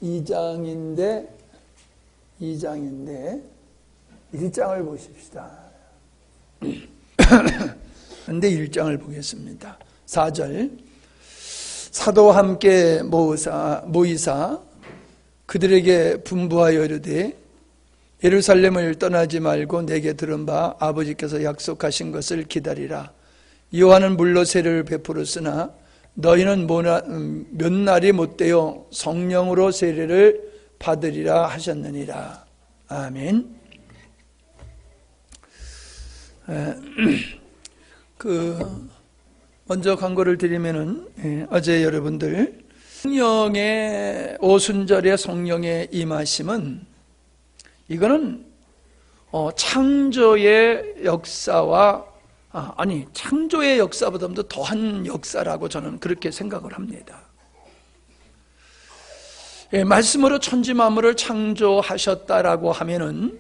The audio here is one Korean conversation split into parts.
2장인데 1장을 보십시다. 그런데 1장을 보겠습니다. 4절. 사도와 함께 모이사 그들에게 분부하여 이르되 예루살렘을 떠나지 말고 내게 들은 바 아버지께서 약속하신 것을 기다리라. 요한은 물로 세례를 베풀었으나 너희는 몇 날이 못되어 성령으로 세례를 받으리라 하셨느니라. 아멘. 먼저 광고를 드리면은 어제 여러분들 성령의 오순절의 성령의 임하심은 이거는 창조의 역사와 창조의 역사보다도 더한 역사라고 저는 그렇게 생각을 합니다. 말씀으로 천지 만물을 창조하셨다라고 하면은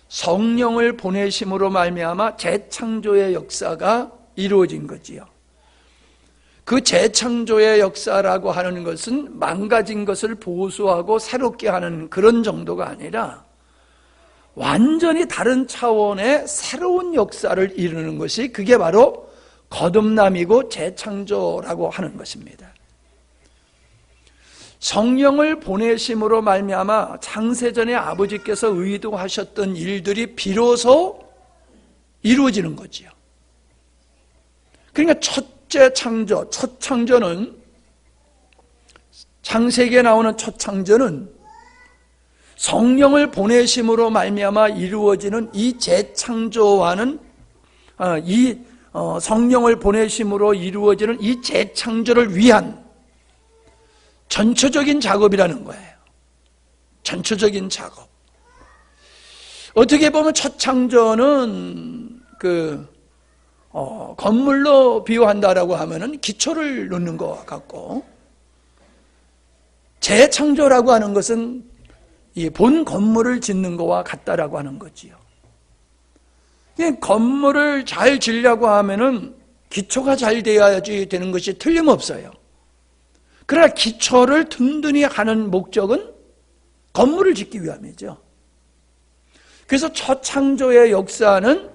성령을 보내심으로 말미암아 재창조의 역사가 이루어진 거지요. 그 재창조의 역사라고 하는 것은 망가진 것을 보수하고 새롭게 하는 그런 정도가 아니라 완전히 다른 차원의 새로운 역사를 이루는 것이 그게 바로 거듭남이고 재창조라고 하는 것입니다. 성령을 보내심으로 말미암아 창세전에 아버지께서 의도하셨던 일들이 비로소 이루어지는 거지요. 그러니까 첫째 창조, 첫 창조는 창세기에 나오는 첫 창조는 성령을 보내심으로 말미암아 이루어지는 이 재창조와는 성령을 보내심으로 이루어지는 이 재창조를 위한 전초적인 작업이라는 거예요. 전초적인 작업. 어떻게 보면 첫 창조는 건물로 비유한다라고 하면은 기초를 놓는 것 같고, 재창조라고 하는 것은 이 본 건물을 짓는 것과 같다라고 하는 거지요. 건물을 잘 지으려고 하면은 기초가 잘 되어야지 되는 것이 틀림없어요. 그러나 기초를 든든히 하는 목적은 건물을 짓기 위함이죠. 그래서 첫 창조의 역사는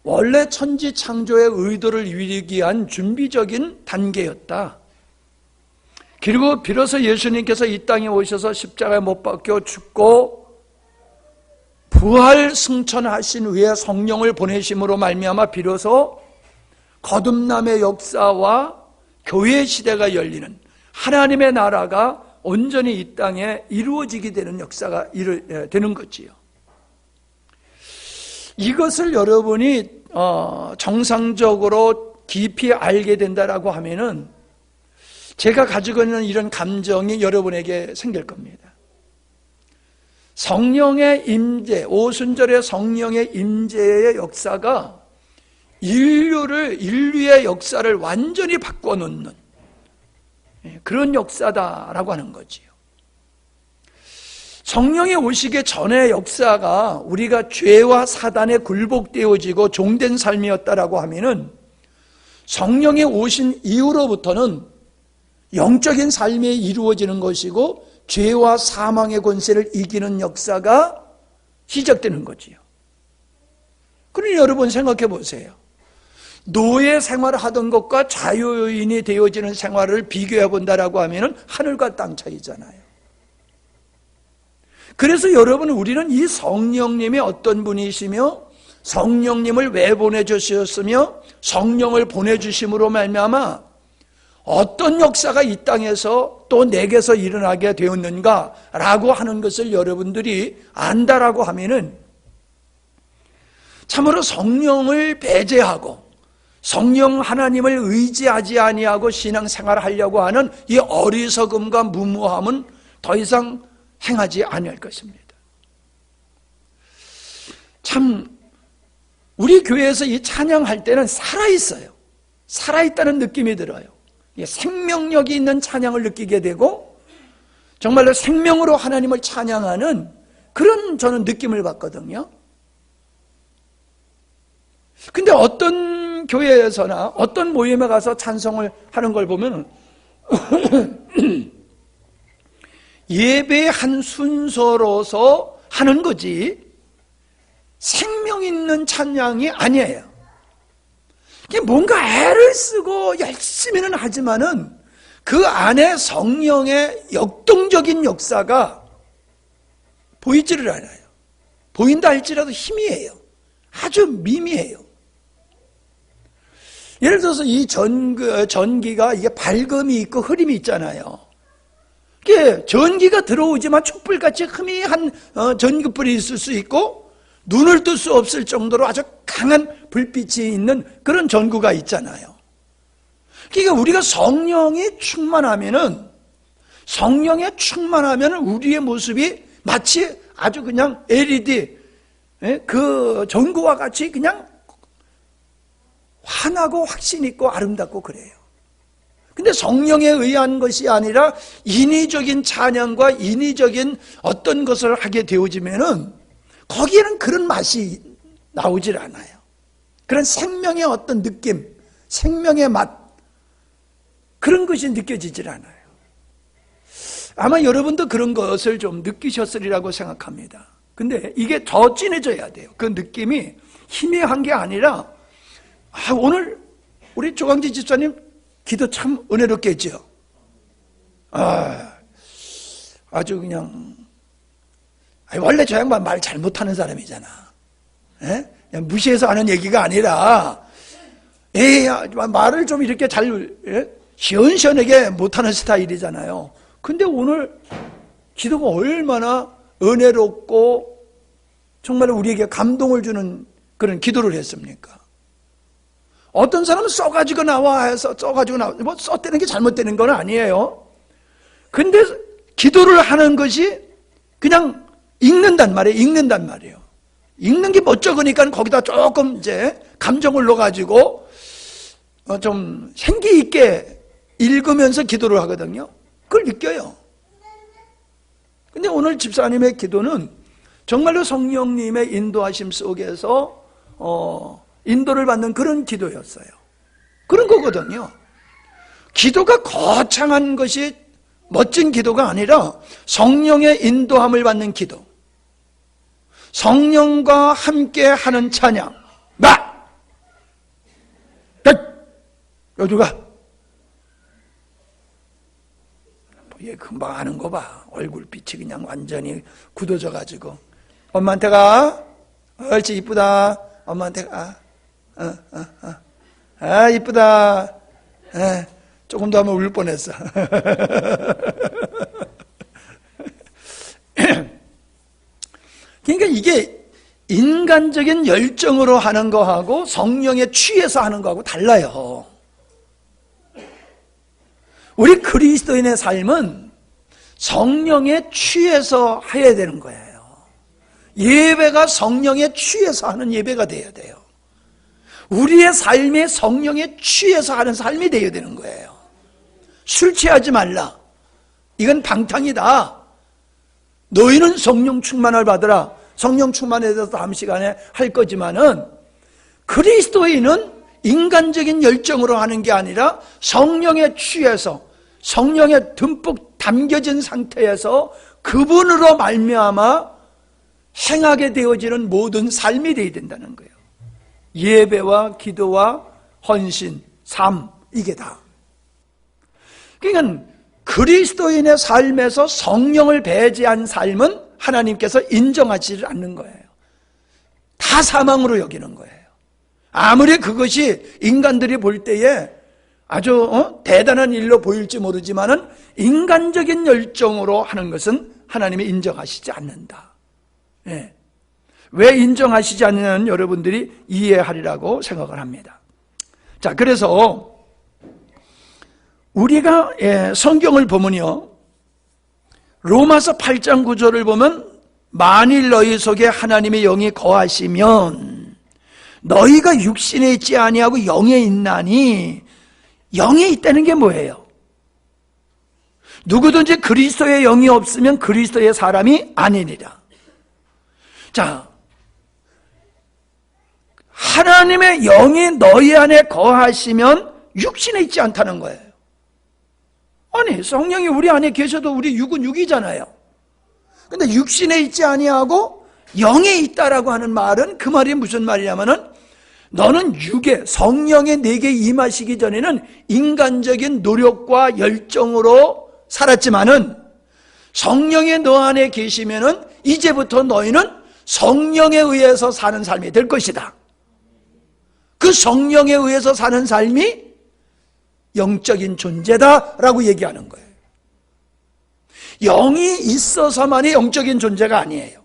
원래 천지 창조의 의도를 이루기 위한 준비적인 단계였다. 그리고 비로소 예수님께서 이 땅에 오셔서 십자가에 못 박혀 죽고 부활 승천하신 후에 성령을 보내심으로 말미암아 비로소 거듭남의 역사와 교회 시대가 열리는 하나님의 나라가 온전히 이 땅에 이루어지게 되는 역사가 되는 거지요. 이것을 여러분이 정상적으로 깊이 알게 된다라고 하면은 제가 가지고 있는 이런 감정이 여러분에게 생길 겁니다. 성령의 임재, 오순절의 성령의 임재의 역사가 인류의 역사를 완전히 바꿔놓는 그런 역사다라고 하는 거지요. 성령이 오시기 전의 역사가 우리가 죄와 사단에 굴복되어지고 종된 삶이었다라고 하면은 성령이 오신 이후로부터는 영적인 삶이 이루어지는 것이고 죄와 사망의 권세를 이기는 역사가 시작되는 거지요. 그러니 여러분 생각해 보세요. 노예 생활을 하던 것과 자유인이 되어지는 생활을 비교해 본다라고 하면은 하늘과 땅 차이잖아요. 그래서 여러분, 우리는 이 성령님이 어떤 분이시며 성령님을 왜 보내주셨으며 성령을 보내주심으로 말미암아 어떤 역사가 이 땅에서 또 내게서 일어나게 되었는가라고 하는 것을 여러분들이 안다라고 하면은 참으로 성령을 배제하고 성령 하나님을 의지하지 아니하고 신앙생활을 하려고 하는 이 어리석음과 무모함은 더 이상 행하지 아니할 것입니다. 참 우리 교회에서 이 찬양할 때는 살아있어요. 살아있다는 느낌이 들어요. 생명력이 있는 찬양을 느끼게 되고 정말로 생명으로 하나님을 찬양하는 그런 저는 느낌을 받거든요. 근데 어떤 교회에서나 어떤 모임에 가서 찬송을 하는 걸 보면 예배의 한 순서로서 하는 거지 생명 있는 찬양이 아니에요. 뭔가 애를 쓰고 열심히는 하지만은 그 안에 성령의 역동적인 역사가 보이지를 않아요. 보인다 할지라도 희미해요. 아주 미미해요. 예를 들어서 이 전기가 이게 밝음이 있고 흐림이 있잖아요. 이게 전기가 들어오지만 촛불같이 희미한 전기불이 있을 수 있고 눈을 뜰 수 없을 정도로 아주 강한 불빛이 있는 그런 전구가 있잖아요. 그러니까 우리가 성령에 충만하면은 우리의 모습이 마치 아주 그냥 LED 그 전구와 같이 그냥 환하고 확신 있고 아름답고 그래요. 근데 성령에 의한 것이 아니라 인위적인 찬양과 인위적인 어떤 것을 하게 되어지면은 거기에는 그런 맛이 나오질 않아요. 그런 생명의 어떤 느낌, 생명의 맛, 그런 것이 느껴지질 않아요. 아마 여러분도 그런 것을 좀 느끼셨으리라고 생각합니다. 근데 이게 더 진해져야 돼요. 그 느낌이 희미한 게 아니라 오늘 우리 조광지 집사님 기도 참 은혜롭게 했죠. 아주 그냥 원래 저 양반 말 잘못하는 사람이잖아. 그냥 무시해서 하는 얘기가 아니라 말을 좀 이렇게 잘 시원시원하게 못하는 스타일이잖아요. 근데 오늘 기도가 얼마나 은혜롭고 정말 우리에게 감동을 주는 그런 기도를 했습니까? 어떤 사람은 써가지고 나와 해서 뭐 써대는 게 잘못되는 건 아니에요. 근데 기도를 하는 것이 그냥 읽는단 말이에요. 읽는 게 멋쩍으니까 거기다 조금 이제 감정을 넣어가지고 좀 생기 있게 읽으면서 기도를 하거든요. 그걸 느껴요. 근데 오늘 집사님의 기도는 정말로 성령님의 인도하심 속에서 인도를 받는 그런 기도였어요. 그런 거거든요. 기도가 거창한 것이 멋진 기도가 아니라 성령의 인도함을 받는 기도, 성령과 함께 하는 찬양. 여주가 얘 금방 아는 거 봐. 얼굴빛이 그냥 완전히 굳어져 가지고 엄마한테 가. 옳지, 이쁘다. 엄마한테 가. 이쁘다. 조금 더 하면 울 뻔했어. 그러니까 이게 인간적인 열정으로 하는 거하고 성령에 취해서 하는 거하고 달라요. 우리 그리스도인의 삶은 성령에 취해서 해야 되는 거예요. 예배가 성령에 취해서 하는 예배가 돼야 돼요. 우리의 삶에 성령에 취해서 하는 삶이 되어야 되는 거예요. 술 취하지 말라. 이건 방탕이다. 너희는 성령 충만을 받으라. 성령 충만에 대해서 다음 시간에 할 거지만은 그리스도인은 인간적인 열정으로 하는 게 아니라 성령에 취해서 성령에 듬뿍 담겨진 상태에서 그분으로 말미암아 행하게 되어지는 모든 삶이 되어야 된다는 거예요. 예배와 기도와 헌신, 삶, 이게 다. 그러니까 그리스도인의 삶에서 성령을 배제한 삶은 하나님께서 인정하지 않는 거예요. 다 사망으로 여기는 거예요. 아무리 그것이 인간들이 볼 때에 아주 대단한 일로 보일지 모르지만은 인간적인 열정으로 하는 것은 하나님이 인정하시지 않는다. 예. 왜 인정하시지 않느냐는 여러분들이 이해하리라고 생각을 합니다. 자, 그래서 우리가 성경을 보면요, 로마서 8장 9절을 보면 만일 너희 속에 하나님의 영이 거하시면 너희가 육신에 있지 아니하고 영에 있나니, 영에 있다는 게 뭐예요? 누구든지 그리스도의 영이 없으면 그리스도의 사람이 아니니라. 자, 하나님의 영이 너희 안에 거하시면 육신에 있지 않다는 거예요. 아니, 성령이 우리 안에 계셔도 우리 육은 육이잖아요. 근데 육신에 있지 아니하고 영에 있다라고 하는 말은 그 말이 무슨 말이냐면은 너는 육에 성령의 내게 임하시기 전에는 인간적인 노력과 열정으로 살았지만은 성령의 너 안에 계시면은 이제부터 너희는 성령에 의해서 사는 삶이 될 것이다. 그 성령에 의해서 사는 삶이 영적인 존재다라고 얘기하는 거예요. 영이 있어서만이 영적인 존재가 아니에요.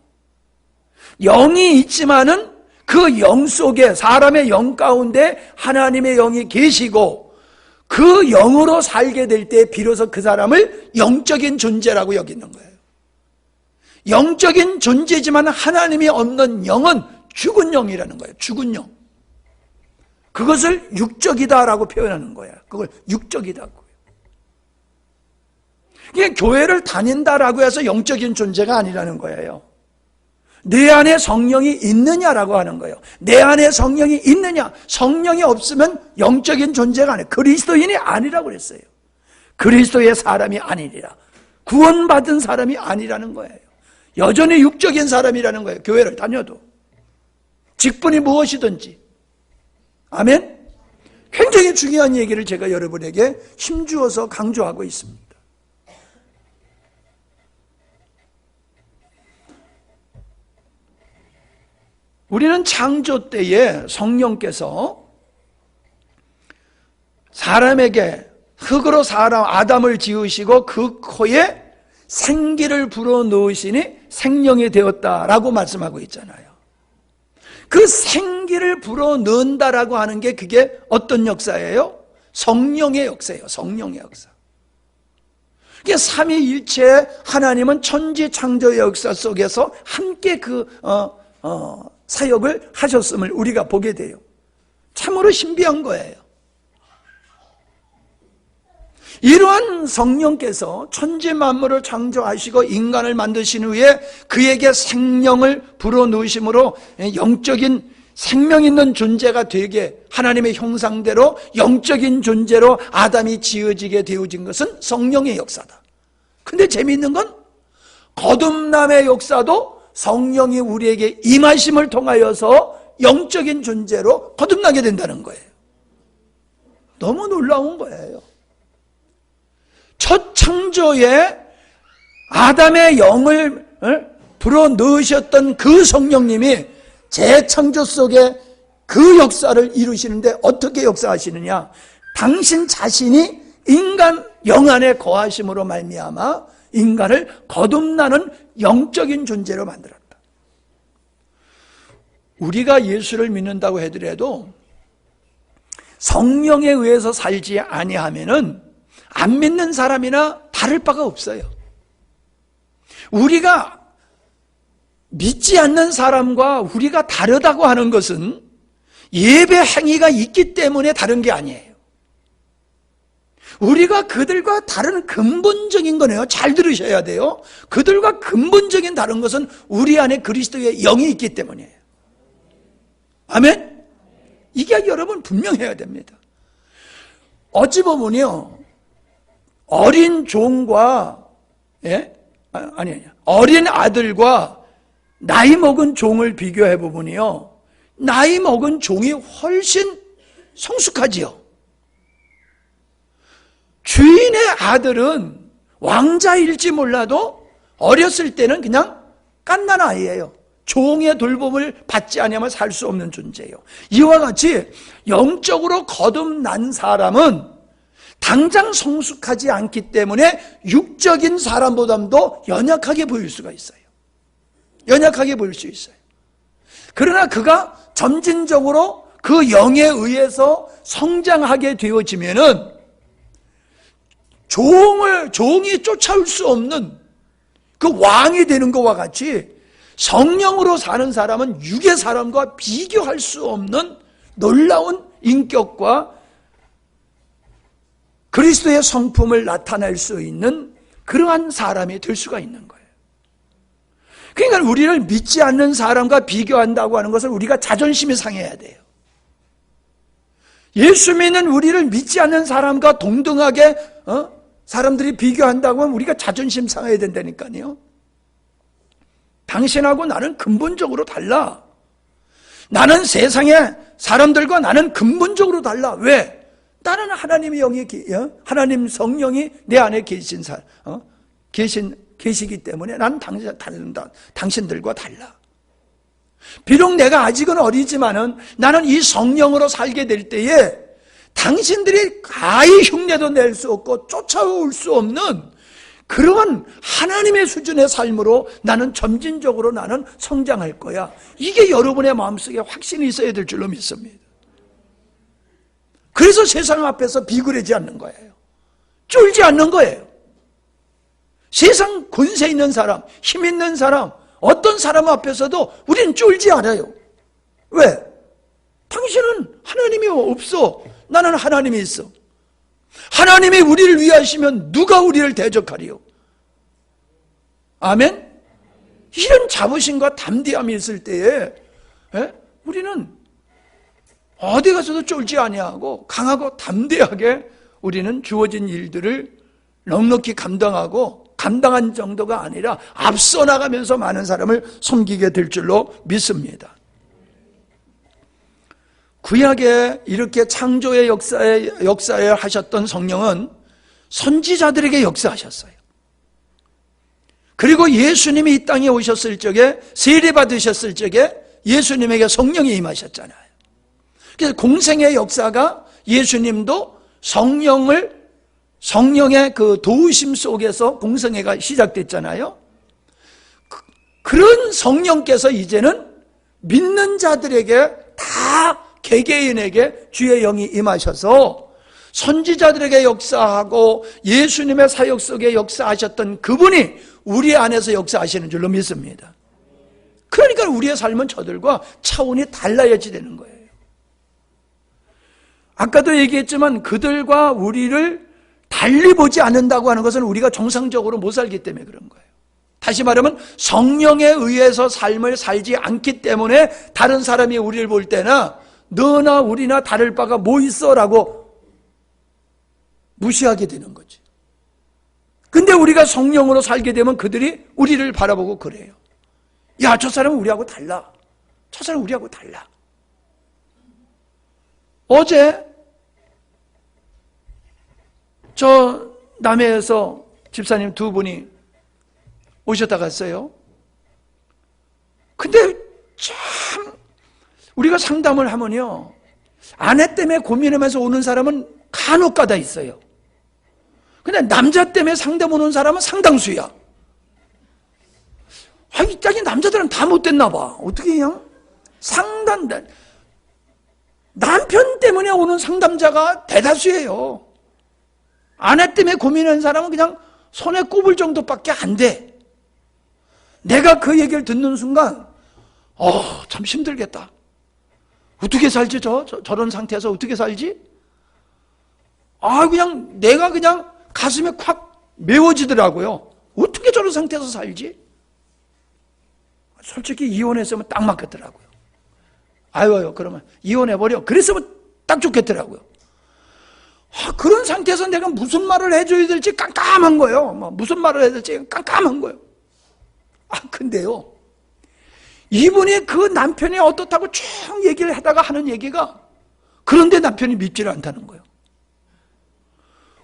영이 있지만은 그 영 속에, 사람의 영 가운데 하나님의 영이 계시고 그 영으로 살게 될 때 비로소 그 사람을 영적인 존재라고 여기는 거예요. 영적인 존재지만 하나님이 없는 영은 죽은 영이라는 거예요. 죽은 영. 그것을 육적이다라고 표현하는 거예요. 그걸 육적이다고. 이게 교회를 다닌다라고 해서 영적인 존재가 아니라는 거예요. 내 안에 성령이 있느냐라고 하는 거예요. 내 안에 성령이 있느냐? 성령이 없으면 영적인 존재가 아니에요. 그리스도인이 아니라고 그랬어요. 그리스도의 사람이 아니리라. 구원받은 사람이 아니라는 거예요. 여전히 육적인 사람이라는 거예요. 교회를 다녀도. 직분이 무엇이든지. 아멘? 굉장히 중요한 얘기를 제가 여러분에게 힘주어서 강조하고 있습니다. 우리는 창조 때에 성령께서 사람에게 흙으로 사람 아담을 지으시고 그 코에 생기를 불어넣으시니 생명이 되었다라고 말씀하고 있잖아요. 그 생기를 불어넣는다라고 하는 게 그게 어떤 역사예요? 성령의 역사예요. 성령의 역사. 이게 삼위일체 하나님은 천지 창조의 역사 속에서 함께 사역을 하셨음을 우리가 보게 돼요. 참으로 신비한 거예요. 이러한 성령께서 천지 만물을 창조하시고 인간을 만드신 후에 그에게 생명을 불어넣으심으로 영적인 생명 있는 존재가 되게 하나님의 형상대로 영적인 존재로 아담이 지어지게 되어진 것은 성령의 역사다. 근데 재미있는 건 거듭남의 역사도 성령이 우리에게 임하심을 통하여서 영적인 존재로 거듭나게 된다는 거예요. 너무 놀라운 거예요. 첫 창조에 아담의 영을 불어넣으셨던 그 성령님이 재창조 속에 그 역사를 이루시는데 어떻게 역사하시느냐? 당신 자신이 인간 영 안에 거하심으로 말미암아 인간을 거듭나는 영적인 존재로 만들었다. 우리가 예수를 믿는다고 하더라도 성령에 의해서 살지 아니하면은 안 믿는 사람이나 다를 바가 없어요. 우리가 믿지 않는 사람과 우리가 다르다고 하는 것은 예배 행위가 있기 때문에 다른 게 아니에요. 우리가 그들과 다른 근본적인 거네요. 잘 들으셔야 돼요. 그들과 근본적인 다른 것은 우리 안에 그리스도의 영이 있기 때문이에요. 아멘? 이게 여러분 분명해야 됩니다. 어찌 보면요, 어린 종과 어린 아들과 나이 먹은 종을 비교해 보면요, 나이 먹은 종이 훨씬 성숙하지요. 주인의 아들은 왕자일지 몰라도 어렸을 때는 그냥 갓난 아이예요. 종의 돌봄을 받지 않으면 살 수 없는 존재예요. 이와 같이 영적으로 거듭난 사람은 당장 성숙하지 않기 때문에 육적인 사람보다도 연약하게 보일 수가 있어요. 연약하게 보일 수 있어요. 그러나 그가 점진적으로 그 영에 의해서 성장하게 되어지면은 종이 쫓아올 수 없는 그 왕이 되는 것과 같이 성령으로 사는 사람은 육의 사람과 비교할 수 없는 놀라운 인격과 그리스도의 성품을 나타낼 수 있는 그러한 사람이 될 수가 있는 거예요. 그러니까 우리를 믿지 않는 사람과 비교한다고 하는 것을 우리가 자존심이 상해야 돼요. 예수 믿는 우리를 믿지 않는 사람과 동등하게 사람들이 비교한다고 하면 우리가 자존심 상해야 된다니까요. 당신하고 나는 근본적으로 달라. 나는 세상의 사람들과 나는 근본적으로 달라. 왜? 나는 하나님의 영이, 하나님 성령이 내 안에 계시기 때문에 난 당신들과 달라. 비록 내가 아직은 어리지만은 나는 이 성령으로 살게 될 때에 당신들이 아예 흉내도 낼 수 없고 쫓아올 수 없는 그러한 하나님의 수준의 삶으로 나는 점진적으로 나는 성장할 거야. 이게 여러분의 마음속에 확신이 있어야 될 줄로 믿습니다. 그래서 세상 앞에서 비굴하지 않는 거예요. 쫄지 않는 거예요. 세상 권세 있는 사람, 힘 있는 사람, 어떤 사람 앞에서도 우리는 쫄지 않아요. 왜? 당신은 하나님이 없어. 나는 하나님이 있어. 하나님이 우리를 위하시면 누가 우리를 대적하리요? 아멘? 이런 자부심과 담대함이 있을 때에 우리는 어디 가서도 쫄지 아니하고 강하고 담대하게 우리는 주어진 일들을 넉넉히 감당한 정도가 아니라 앞서 나가면서 많은 사람을 섬기게 될 줄로 믿습니다. 구약에 이렇게 창조의 역사에 하셨던 성령은 선지자들에게 역사하셨어요. 그리고 예수님이 이 땅에 오셨을 적에, 세례 받으셨을 적에 예수님에게 성령이 임하셨잖아요. 그래서 공생의 역사가 예수님도 성령의 그 도우심 속에서 공생애가 시작됐잖아요. 그런 성령께서 이제는 믿는 자들에게 다 개개인에게 주의 영이 임하셔서 선지자들에게 역사하고 예수님의 사역 속에 역사하셨던 그분이 우리 안에서 역사하시는 줄로 믿습니다. 그러니까 우리의 삶은 저들과 차원이 달라야지 되는 거예요. 아까도 얘기했지만 그들과 우리를 달리 보지 않는다고 하는 것은 우리가 정상적으로 못 살기 때문에 그런 거예요. 다시 말하면 성령에 의해서 삶을 살지 않기 때문에 다른 사람이 우리를 볼 때나 너나 우리나 다를 바가 뭐 있어? 라고 무시하게 되는 거지. 근데 우리가 성령으로 살게 되면 그들이 우리를 바라보고 그래요. 야, 저 사람은 우리하고 달라. 저 사람은 우리하고 달라. 어제 저 남해에서 집사님 두 분이 오셨다 갔어요. 근데 참 우리가 상담을 하면요, 아내 때문에 고민하면서 오는 사람은 간혹가다 있어요. 근데 남자 때문에 상담 오는 사람은 상당수야. 이 땅에 남자들은 다 못됐나 봐. 어떻게 그냥 남편 때문에 오는 상담자가 대다수예요. 아내 때문에 고민하는 사람은 그냥 손에 꼽을 정도밖에 안 돼. 내가 그 얘기를 듣는 순간 참 힘들겠다. 어떻게 살지? 저런 상태에서 어떻게 살지? 그냥 내가 그냥 가슴에 콱 메워지더라고요. 어떻게 저런 상태에서 살지? 솔직히 이혼했으면 딱 맞겠더라고요. 아유, 그러면 이혼해버려. 그랬으면 딱 좋겠더라고요. 그런 상태에서 내가 무슨 말을 해줘야 될지 깜깜한 거예요. 무슨 말을 해야 될지 깜깜한 거예요. 근데요, 이분이 그 남편이 어떻다고 쭉 얘기를 하다가 하는 얘기가, 그런데 남편이 믿지를 않다는 거예요.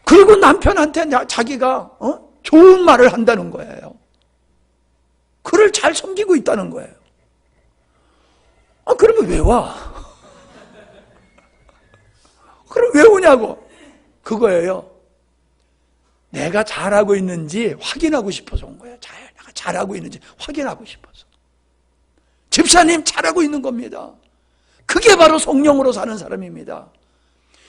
그리고 남편한테 자기가 좋은 말을 한다는 거예요. 그를 잘 섬기고 있다는 거예요. 그러면 왜 와? 그럼 왜 오냐고? 그거예요. 내가 잘하고 있는지 확인하고 싶어서 온 거예요. 내가 잘하고 있는지 확인하고 싶어서. 집사님 잘하고 있는 겁니다. 그게 바로 성령으로 사는 사람입니다.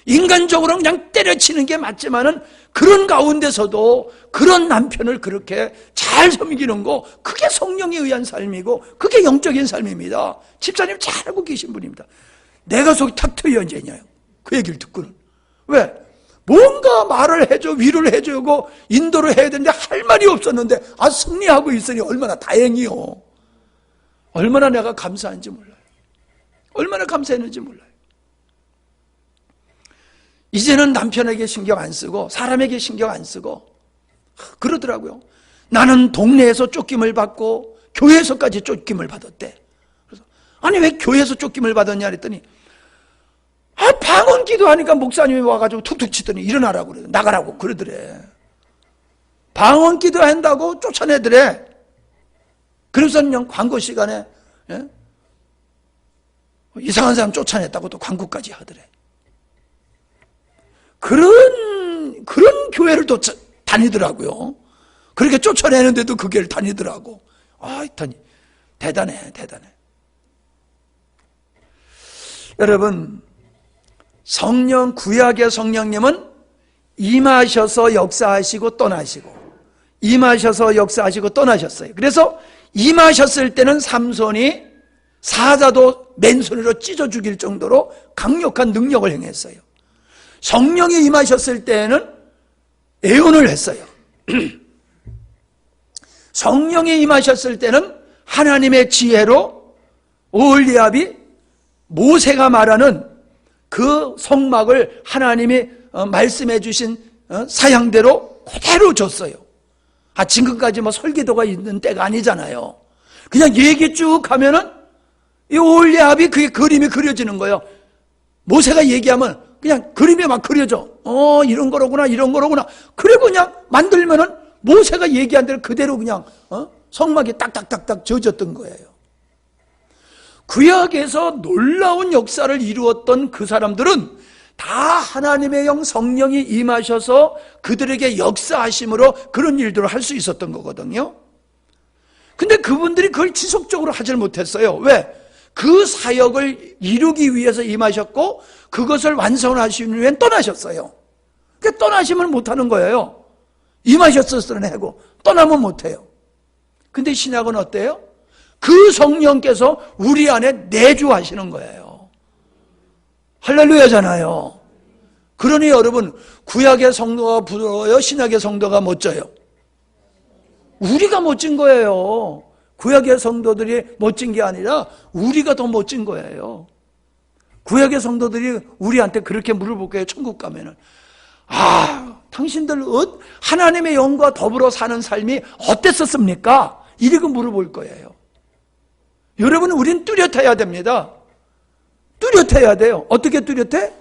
인간적으로 그냥 때려치는 게 맞지만은 그런 가운데서도 그런 남편을 그렇게 잘 섬기는 거, 그게 성령에 의한 삶이고 그게 영적인 삶입니다. 집사님 잘 알고 계신 분입니다. 내가 속이 탁 트여 앉아있냐요. 그 얘기를 듣고는. 왜? 뭔가 말을 해줘, 위로를 해주고 인도를 해야 되는데 할 말이 없었는데 승리하고 있으니 얼마나 다행이요. 얼마나 내가 감사한지 몰라요. 얼마나 감사했는지 몰라요. 이제는 남편에게 신경 안 쓰고 사람에게 신경 안 쓰고 그러더라고요. 나는 동네에서 쫓김을 받고 교회에서까지 쫓김을 받았대. 그래서 아니 왜 교회에서 쫓김을 받았냐 그랬더니 방언 기도하니까 목사님이 와가지고 툭툭 치더니 일어나라고 그래, 나가라고 그러더래. 방언 기도한다고 쫓아내더래. 그래서 그냥 광고 시간에 이상한 사람 쫓아냈다고 또 광고까지 하더래. 그런 교회를 또 다니더라고요. 그렇게 쫓아내는데도 그 교회를 다니더라고. 대단해. 여러분, 구약의 성령님은 임하셔서 역사하시고 떠나시고, 임하셔서 역사하시고 떠나셨어요. 그래서 임하셨을 때는 삼손이 사자도 맨손으로 찢어 죽일 정도로 강력한 능력을 행했어요. 성령이 임하셨을 때는 애언을 했어요. 성령이 임하셨을 때는 하나님의 지혜로 오홀리압이 모세가 말하는 그 성막을 하나님이 말씀해 주신 사양대로 그대로 줬어요. 지금까지 설계도가 있는 때가 아니잖아요. 그냥 얘기 쭉 하면은 이 오홀리압이 그게 그림이 그려지는 거예요. 모세가 얘기하면 그냥 그림이 막 그려져. 이런 거로구나. 그리고 그냥 만들면은 모세가 얘기한 대로 그대로 그냥 성막이 딱딱딱딱 지어졌던 거예요. 구약에서 놀라운 역사를 이루었던 그 사람들은 다 하나님의 영 성령이 임하셔서 그들에게 역사하심으로 그런 일들을 할 수 있었던 거거든요. 근데 그분들이 그걸 지속적으로 하질 못했어요. 왜? 그 사역을 이루기 위해서 임하셨고 그것을 완성하시기 위해 떠나셨어요. 그러니까 떠나시면 못하는 거예요. 임하셨었으면 하고 떠나면 못해요. 근데 신약은 어때요? 그 성령께서 우리 안에 내주하시는 거예요. 할렐루야잖아요. 그러니 여러분, 구약의 성도가 부러워요? 신약의 성도가 멋져요? 우리가 멋진 거예요. 구약의 성도들이 멋진 게 아니라 우리가 더 멋진 거예요. 구약의 성도들이 우리한테 그렇게 물어볼 거예요. 천국 가면은. 당신들 하나님의 영과 더불어 사는 삶이 어땠었습니까? 이렇게 물어볼 거예요. 여러분, 우린 뚜렷해야 됩니다. 뚜렷해야 돼요. 어떻게 뚜렷해?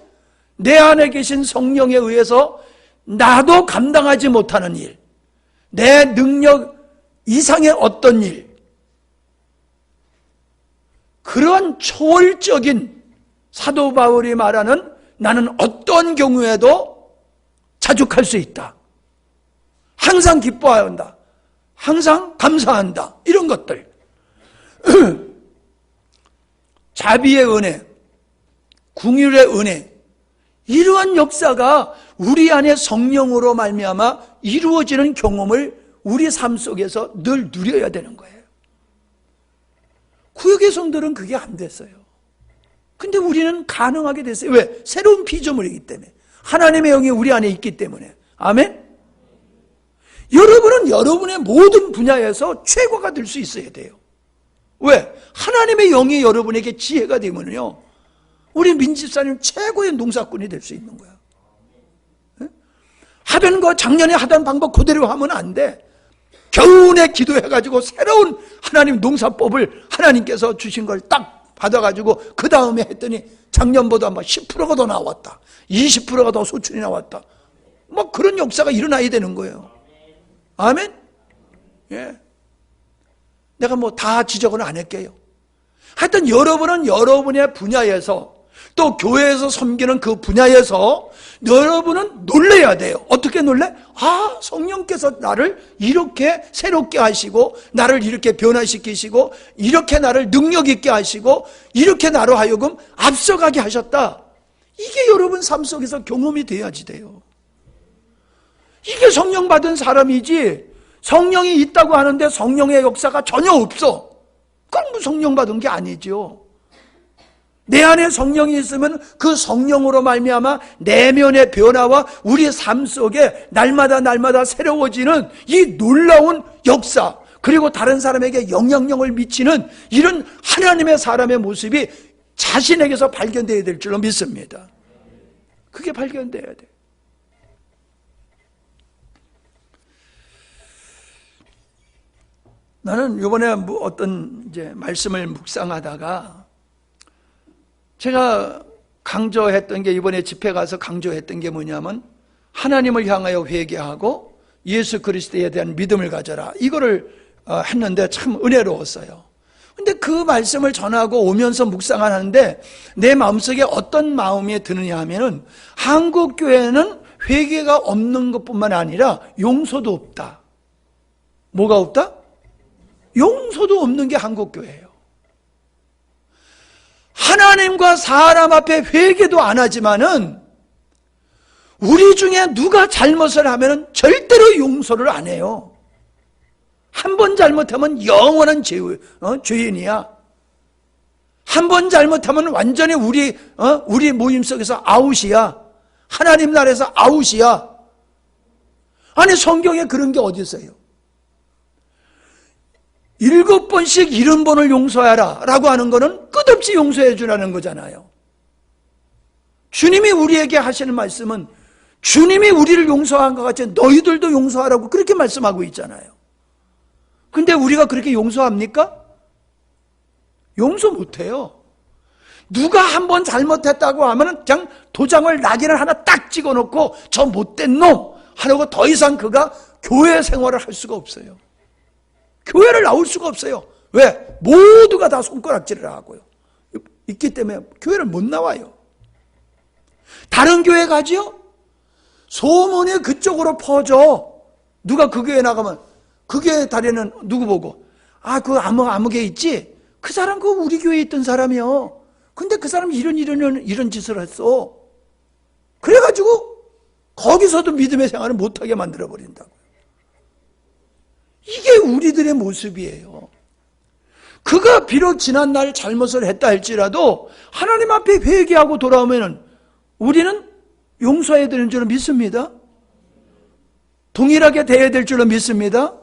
내 안에 계신 성령에 의해서 나도 감당하지 못하는 일, 내 능력 이상의 어떤 일, 그런 초월적인 사도 바울이 말하는 나는 어떤 경우에도 자족할 수 있다. 항상 기뻐한다. 항상 감사한다. 이런 것들. 자비의 은혜, 긍휼의 은혜, 이러한 역사가 우리 안에 성령으로 말미암아 이루어지는 경험을 우리 삶 속에서 늘 누려야 되는 거예요. 구약의 성들은 그게 안 됐어요. 근데 우리는 가능하게 됐어요. 왜? 새로운 피조물이기 때문에. 하나님의 영이 우리 안에 있기 때문에. 아멘? 여러분은 여러분의 모든 분야에서 최고가 될 수 있어야 돼요. 왜? 하나님의 영이 여러분에게 지혜가 되면요, 우리 민집사님 최고의 농사꾼이 될 수 있는 거야. 하던 거 작년에 하던 방법 그대로 하면 안 돼. 겨우내 기도해가지고 새로운 하나님 농사법을 하나님께서 주신 걸 딱 받아가지고 그 다음에 했더니 작년보다 10%가 더 나왔다. 20%가 더 소출이 나왔다. 그런 역사가 일어나야 되는 거예요. 아멘? 예. 내가 다 지적은 안 할게요. 하여튼 여러분은 여러분의 분야에서 또 교회에서 섬기는 그 분야에서 여러분은 놀래야 돼요. 어떻게 놀래? 성령께서 나를 이렇게 새롭게 하시고 나를 이렇게 변화시키시고 이렇게 나를 능력 있게 하시고 이렇게 나로 하여금 앞서가게 하셨다. 이게 여러분 삶 속에서 경험이 돼야지 돼요. 이게 성령 받은 사람이지, 성령이 있다고 하는데 성령의 역사가 전혀 없어. 그럼 성령 받은 게 아니죠. 내 안에 성령이 있으면 그 성령으로 말미암아 내면의 변화와 우리의 삶 속에 날마다 새로워지는 이 놀라운 역사, 그리고 다른 사람에게 영향력을 미치는 이런 하나님의 사람의 모습이 자신에게서 발견되어야 될 줄로 믿습니다. 그게 발견돼야 돼. 나는 이번에 어떤 이제 말씀을 묵상하다가 제가 강조했던 게, 이번에 집회 가서 강조했던 게 뭐냐면 하나님을 향하여 회개하고 예수 그리스도에 대한 믿음을 가져라, 이거를 했는데 참 은혜로웠어요. 근데 그 말씀을 전하고 오면서 묵상을 하는데 내 마음속에 어떤 마음이 드느냐 하면은 한국 교회는 회개가 없는 것뿐만 아니라 용서도 없다. 뭐가 없다? 용서도 없는 게 한국 교회예요. 하나님과 사람 앞에 회개도 안 하지만은 우리 중에 누가 잘못을 하면은 절대로 용서를 안 해요. 한 번 잘못하면 영원한 죄인이야. 한 번 잘못하면 완전히 우리 모임 속에서 아웃이야. 하나님 나라에서 아웃이야. 아니, 성경에 그런 게 어디 있어요? 7번씩 70번을 용서하라 라고 하는 거는 끝없이 용서해 주라는 거잖아요. 주님이 우리에게 하시는 말씀은 주님이 우리를 용서한 것 같이 너희들도 용서하라고 그렇게 말씀하고 있잖아요. 근데 우리가 그렇게 용서합니까? 용서 못해요. 누가 한 번 잘못했다고 하면 그냥 도장을, 낙인을 하나 딱 찍어놓고 저 못된 놈 하라고 더 이상 그가 교회 생활을 할 수가 없어요. 교회를 나올 수가 없어요. 왜? 모두가 다 손가락질을 하고요. 있기 때문에 교회를 못 나와요. 다른 교회 가지요? 소문이 그쪽으로 퍼져. 누가 그 교회 나가면 그 교회 다리는 누구 보고, 그 아무개 있지? 그 사람 그 우리 교회에 있던 사람이요. 근데 그 사람이 이런 짓을 했어. 그래가지고 거기서도 믿음의 생활을 못하게 만들어버린다고요. 이게 우리들의 모습이에요. 그가 비록 지난날 잘못을 했다 할지라도 하나님 앞에 회개하고 돌아오면 우리는 용서해야 되는 줄로 믿습니다. 동일하게 대해야 될 줄로 믿습니다.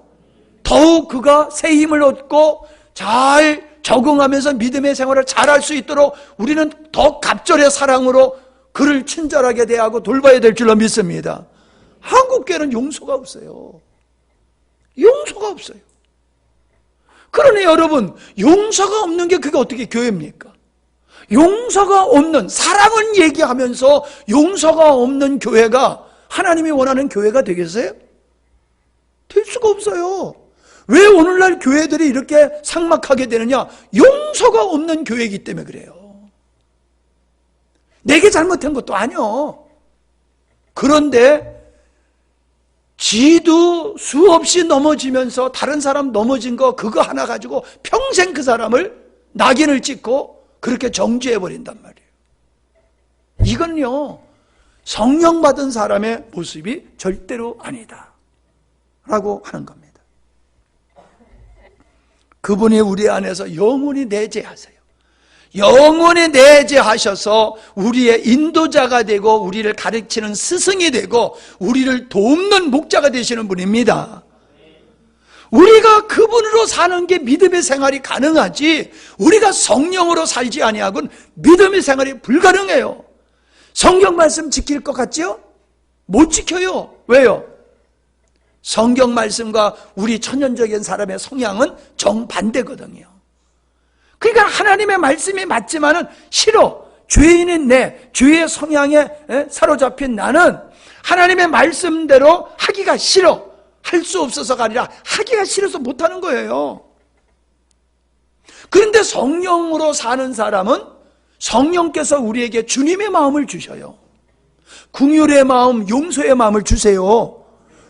더욱 그가 새 힘을 얻고 잘 적응하면서 믿음의 생활을 잘할 수 있도록 우리는 더 갑절의 사랑으로 그를 친절하게 대하고 돌봐야 될 줄로 믿습니다. 한국교회는 용서가 없어요. 용서가 없어요. 그러니 여러분, 용서가 없는 게 그게 어떻게 교회입니까? 용서가 없는, 사랑은 얘기하면서 용서가 없는 교회가 하나님이 원하는 교회가 되겠어요? 될 수가 없어요. 왜 오늘날 교회들이 이렇게 삭막하게 되느냐? 용서가 없는 교회이기 때문에 그래요. 내게 잘못한 것도 아니요. 그런데 지도 수없이 넘어지면서 다른 사람 넘어진 거 그거 하나 가지고 평생 그 사람을 낙인을 찍고 그렇게 정죄해버린단 말이에요. 이건요, 성령 받은 사람의 모습이 절대로 아니다 라고 하는 겁니다. 그분이 우리 안에서 영원히 내재하세요. 영원히 내재하셔서 우리의 인도자가 되고 우리를 가르치는 스승이 되고 우리를 돕는 목자가 되시는 분입니다. 우리가 그분으로 사는 게 믿음의 생활이 가능하지, 우리가 성령으로 살지 아니하고는 믿음의 생활이 불가능해요. 성경 말씀 지킬 것 같죠? 못 지켜요. 왜요? 성경 말씀과 우리 천연적인 사람의 성향은 정반대거든요. 그러니까 하나님의 말씀이 맞지만은 싫어. 죄인인 내, 죄의 성향에 사로잡힌 나는 하나님의 말씀대로 하기가 싫어. 할 수 없어서가 아니라 하기가 싫어서 못하는 거예요. 그런데 성령으로 사는 사람은 성령께서 우리에게 주님의 마음을 주셔요. 긍휼의 마음, 용서의 마음을 주세요.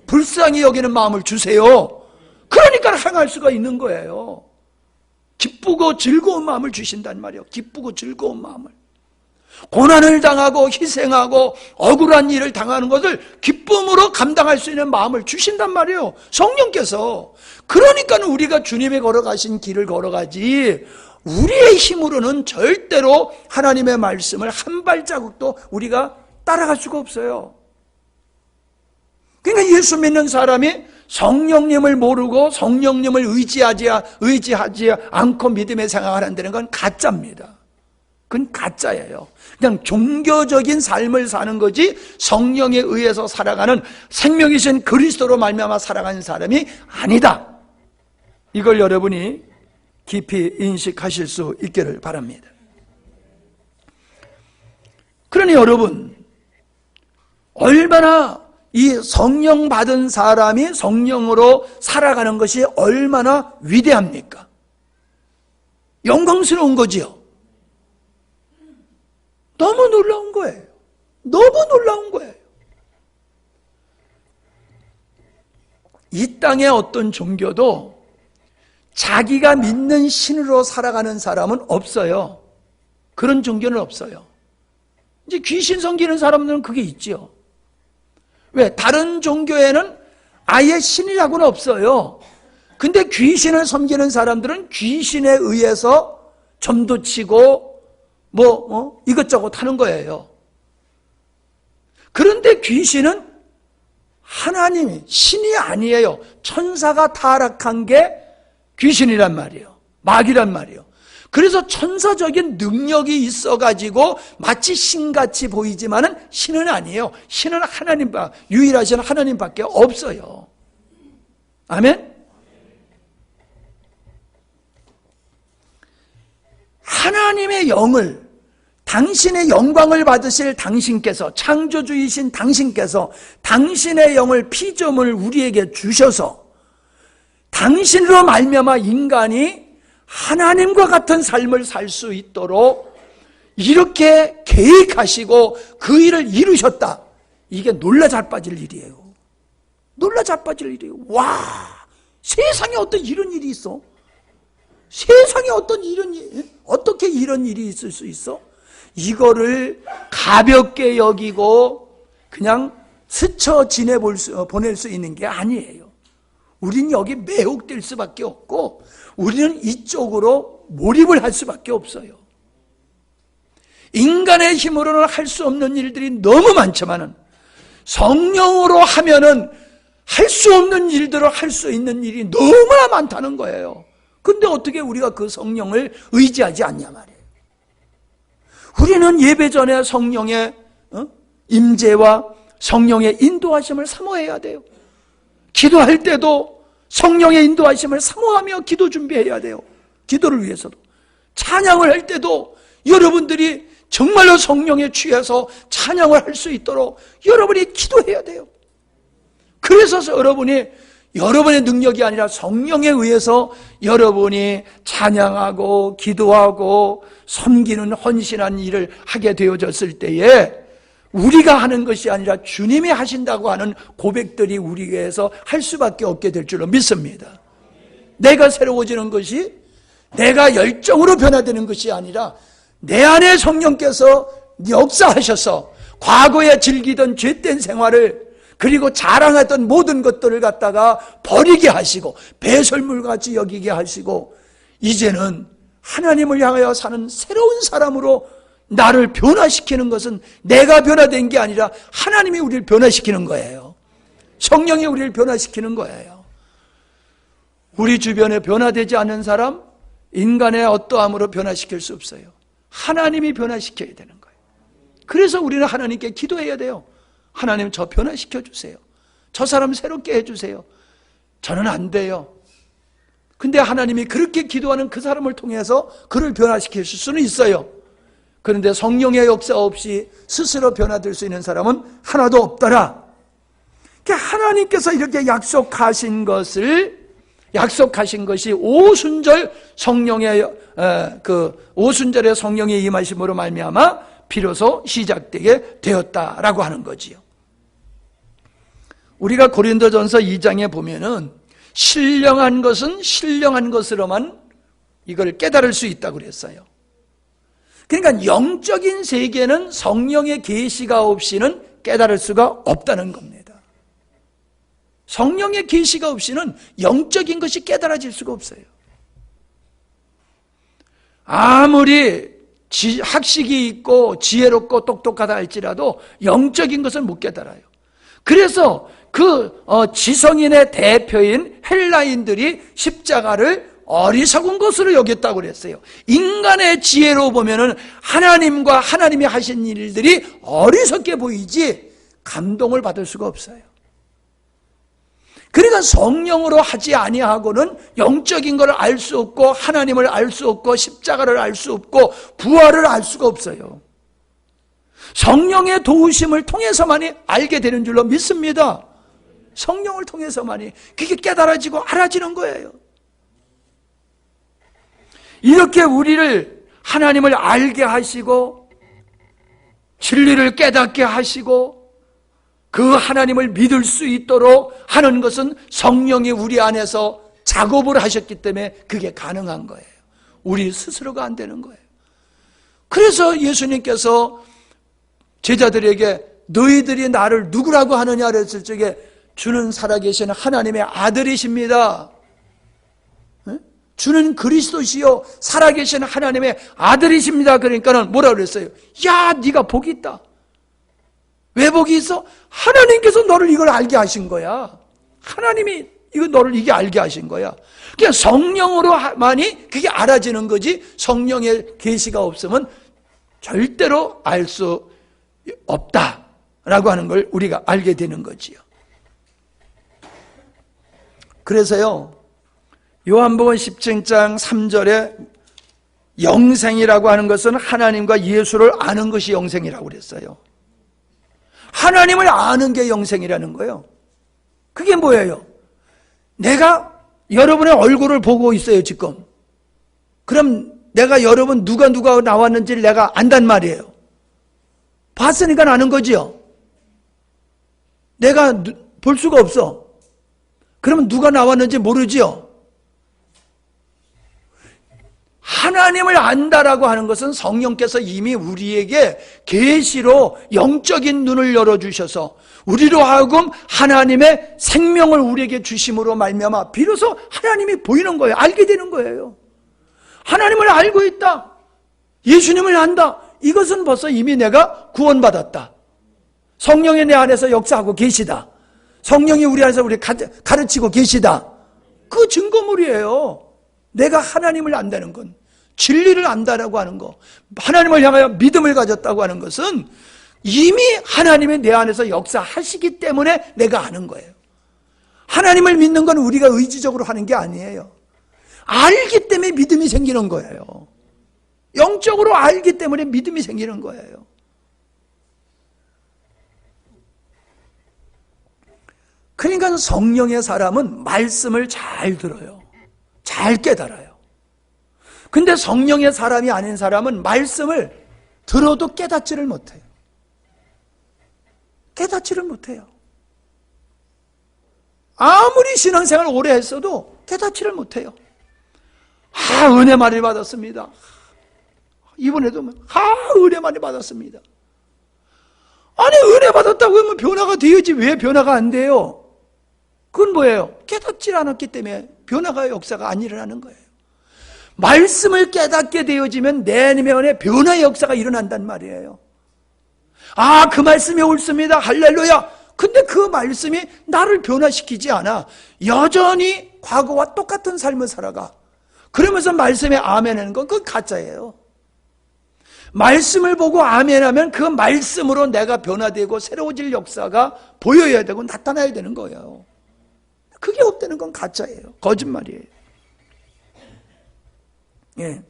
불쌍히 여기는 마음을 주세요. 그러니까 행할 수가 있는 거예요. 기쁘고 즐거운 마음을 주신단 말이에요. 기쁘고 즐거운 마음을. 고난을 당하고 희생하고 억울한 일을 당하는 것을 기쁨으로 감당할 수 있는 마음을 주신단 말이에요. 성령께서. 그러니까 우리가 주님이 걸어가신 길을 걸어가지 우리의 힘으로는 절대로 하나님의 말씀을 한 발자국도 우리가 따라갈 수가 없어요. 그러니까 예수 믿는 사람이 성령님을 모르고 성령님을 의지하지 않고 믿음의 생활을 한다는 건 가짜입니다. 그건 가짜예요. 그냥 종교적인 삶을 사는 거지 성령에 의해서 살아가는 생명이신 그리스도로 말미암아 살아가는 사람이 아니다. 이걸 여러분이 깊이 인식하실 수 있기를 바랍니다. 그러니 여러분, 얼마나 이 성령 받은 사람이 성령으로 살아가는 것이 얼마나 위대합니까? 영광스러운 거지요. 너무 놀라운 거예요. 너무 놀라운 거예요. 이 땅의 어떤 종교도 자기가 믿는 신으로 살아가는 사람은 없어요. 그런 종교는 없어요. 이제 귀신 섬기는 사람들은 그게 있지요. 왜? 다른 종교에는 아예 신이라고는 없어요. 근데 귀신을 섬기는 사람들은 귀신에 의해서 점도 치고 이것저것 하는 거예요. 그런데 귀신은 하나님이 신이 아니에요. 천사가 타락한 게 귀신이란 말이에요. 마귀란 말이에요. 그래서 천사적인 능력이 있어가지고 마치 신같이 보이지만은 신은 아니에요. 신은 유일하신 하나님밖에 없어요. 아멘? 하나님의 영을, 당신의 영광을 받으실 당신께서, 창조주이신 당신께서 당신의 영을, 피조물 우리에게 주셔서 당신으로 말미암아 인간이 하나님과 같은 삶을 살 수 있도록 이렇게 계획하시고 그 일을 이루셨다. 이게 놀라 자빠질 일이에요. 놀라 자빠질 일이에요. 와, 세상에 어떤 이런 일이 있어? 세상에 어떤 이런 일, 어떻게 이런 일이 있을 수 있어? 이거를 가볍게 여기고 그냥 스쳐 보낼 수 있는 게 아니에요. 우리는 여기 매혹될 수밖에 없고 우리는 이쪽으로 몰입을 할 수밖에 없어요. 인간의 힘으로는 할 수 없는 일들이 너무 많지만은 성령으로 하면은 할 수 없는 일들을 할 수 있는 일이 너무나 많다는 거예요. 근데 어떻게 우리가 그 성령을 의지하지 않냐 말이에요. 우리는 예배 전에 성령의 임재와 성령의 인도하심을 사모해야 돼요. 기도할 때도 성령의 인도하심을 사모하며 기도 준비해야 돼요. 기도를 위해서도. 찬양을 할 때도 여러분들이 정말로 성령에 취해서 찬양을 할 수 있도록 여러분이 기도해야 돼요. 그래서 여러분의 능력이 아니라 성령에 의해서 여러분이 찬양하고 기도하고 섬기는 헌신한 일을 하게 되어졌을 때에 우리가 하는 것이 아니라 주님이 하신다고 하는 고백들이 우리에게서 할 수밖에 없게 될 줄로 믿습니다. 내가 새로워지는 것이 내가 열정으로 변화되는 것이 아니라 내 안에 성령께서 역사하셔서 과거에 즐기던 죄된 생활을 그리고 자랑했던 모든 것들을 갖다가 버리게 하시고 배설물같이 여기게 하시고 이제는 하나님을 향하여 사는 새로운 사람으로 나를 변화시키는 것은 내가 변화된 게 아니라 하나님이 우리를 변화시키는 거예요. 성령이 우리를 변화시키는 거예요. 우리 주변에 변화되지 않는 사람, 인간의 어떠함으로 변화시킬 수 없어요. 하나님이 변화시켜야 되는 거예요. 그래서 우리는 하나님께 기도해야 돼요. 하나님, 저 변화시켜 주세요. 저 사람 새롭게 해주세요. 저는 안 돼요. 근데 하나님이 그렇게 기도하는 그 사람을 통해서 그를 변화시킬 수는 있어요. 그런데 성령의 역사 없이 스스로 변화될 수 있는 사람은 하나도 없더라. 하나님께서 이렇게 약속하신 것이 오순절 성령의 오순절의 성령의 임하심으로 말미암아 비로소 시작되게 되었다라고 하는 거지요. 우리가 고린도전서 2장에 보면은 신령한 것은 신령한 것으로만 이걸 깨달을 수 있다고 그랬어요. 그러니까 영적인 세계는 성령의 계시가 없이는 깨달을 수가 없다는 겁니다. 성령의 계시가 없이는 영적인 것이 깨달아질 수가 없어요. 아무리 학식이 있고 지혜롭고 똑똑하다 할지라도 영적인 것은 못 깨달아요. 그래서 지성인의 대표인 헬라인들이 십자가를 어리석은 것으로 여겼다고 그랬어요. 인간의 지혜로 보면은 하나님과 하나님이 하신 일들이 어리석게 보이지 감동을 받을 수가 없어요. 그러니까 성령으로 하지 아니하고는 영적인 걸 알 수 없고 하나님을 알 수 없고 십자가를 알 수 없고 부활을 알 수가 없어요. 성령의 도우심을 통해서만이 알게 되는 줄로 믿습니다. 성령을 통해서만이 그게 깨달아지고 알아지는 거예요. 이렇게 우리를 하나님을 알게 하시고 진리를 깨닫게 하시고 그 하나님을 믿을 수 있도록 하는 것은 성령이 우리 안에서 작업을 하셨기 때문에 그게 가능한 거예요. 우리 스스로가 안 되는 거예요. 그래서 예수님께서 제자들에게 너희들이 나를 누구라고 하느냐 그랬을 적에 주는 살아계신 하나님의 아들이십니다. 주는 그리스도시요 살아계신 하나님의 아들이십니다. 그러니까는 뭐라 그랬어요? 야, 네가 복이 있다. 왜 복이 있어? 하나님께서 너를 이걸 알게 하신 거야. 하나님이 이거 너를 이게 알게 하신 거야. 그냥 성령으로만이 그게 알아지는 거지 성령의 계시가 없으면 절대로 알 수 없다라고 하는 걸 우리가 알게 되는 거지요. 그래서요 요한복음 17장 3절에 영생이라고 하는 것은 하나님과 예수를 아는 것이 영생이라고 그랬어요. 하나님을 아는 게 영생이라는 거예요. 그게 뭐예요? 내가 여러분의 얼굴을 보고 있어요 지금. 그럼 내가 여러분 누가 나왔는지를 내가 안단 말이에요. 봤으니까 아는 거지요. 내가 볼 수가 없어. 그러면 누가 나왔는지 모르지요. 하나님을 안다라고 하는 것은 성령께서 이미 우리에게 계시로 영적인 눈을 열어주셔서 우리로 하여금 하나님의 생명을 우리에게 주심으로 말미암아 비로소 하나님이 보이는 거예요. 알게 되는 거예요. 하나님을 알고 있다. 예수님을 안다. 이것은 벌써 이미 내가 구원받았다. 성령이 내 안에서 역사하고 계시다. 성령이 우리 안에서 우리 가르치고 계시다. 그 증거물이에요. 내가 하나님을 안다는 건, 진리를 안다라고 하는 거, 하나님을 향하여 믿음을 가졌다고 하는 것은 이미 하나님이 내 안에서 역사하시기 때문에 내가 아는 거예요. 하나님을 믿는 건 우리가 의지적으로 하는 게 아니에요. 알기 때문에 믿음이 생기는 거예요. 영적으로 알기 때문에 믿음이 생기는 거예요. 그러니까 성령의 사람은 말씀을 잘 들어요. 잘 깨달아요. 근데 성령의 사람이 아닌 사람은 말씀을 들어도 깨닫지를 못해요. 깨닫지를 못해요. 아무리 신앙생활 오래 했어도 깨닫지를 못해요. 은혜 많이 받았습니다. 이번에도 은혜 많이 받았습니다. 아니 은혜 받았다고 하면 변화가 되어야지 왜 변화가 안 돼요? 그건 뭐예요? 깨닫지 않았기 때문에 변화가 역사가 안 일어나는 거예요. 말씀을 깨닫게 되어지면 내 안에 변화의 역사가 일어난단 말이에요. 그 말씀이 옳습니다. 할렐루야. 근데 그 말씀이 나를 변화시키지 않아. 여전히 과거와 똑같은 삶을 살아가. 그러면서 말씀에 아멘하는 건 그건 가짜예요. 말씀을 보고 아멘하면 그 말씀으로 내가 변화되고 새로워질 역사가 보여야 되고 나타나야 되는 거예요. 그게 없다는 건 가짜예요. 거짓말이에요. 예.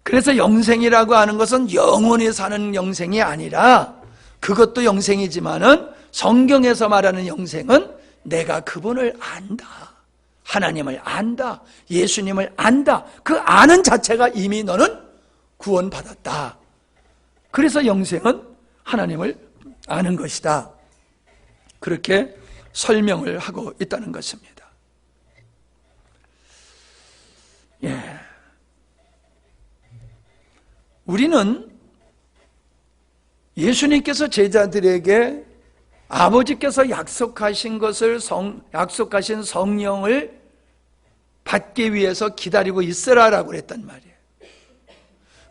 그래서 영생이라고 하는 것은 영원히 사는 영생이 아니라 그것도 영생이지만은 성경에서 말하는 영생은 내가 그분을 안다. 하나님을 안다. 예수님을 안다. 그 아는 자체가 이미 너는 구원받았다. 그래서 영생은 하나님을 아는 것이다. 그렇게 설명을 하고 있다는 것입니다. 예. 우리는 예수님께서 제자들에게 아버지께서 약속하신 것을 약속하신 성령을 받기 위해서 기다리고 있으라라고 그랬단 말이에요.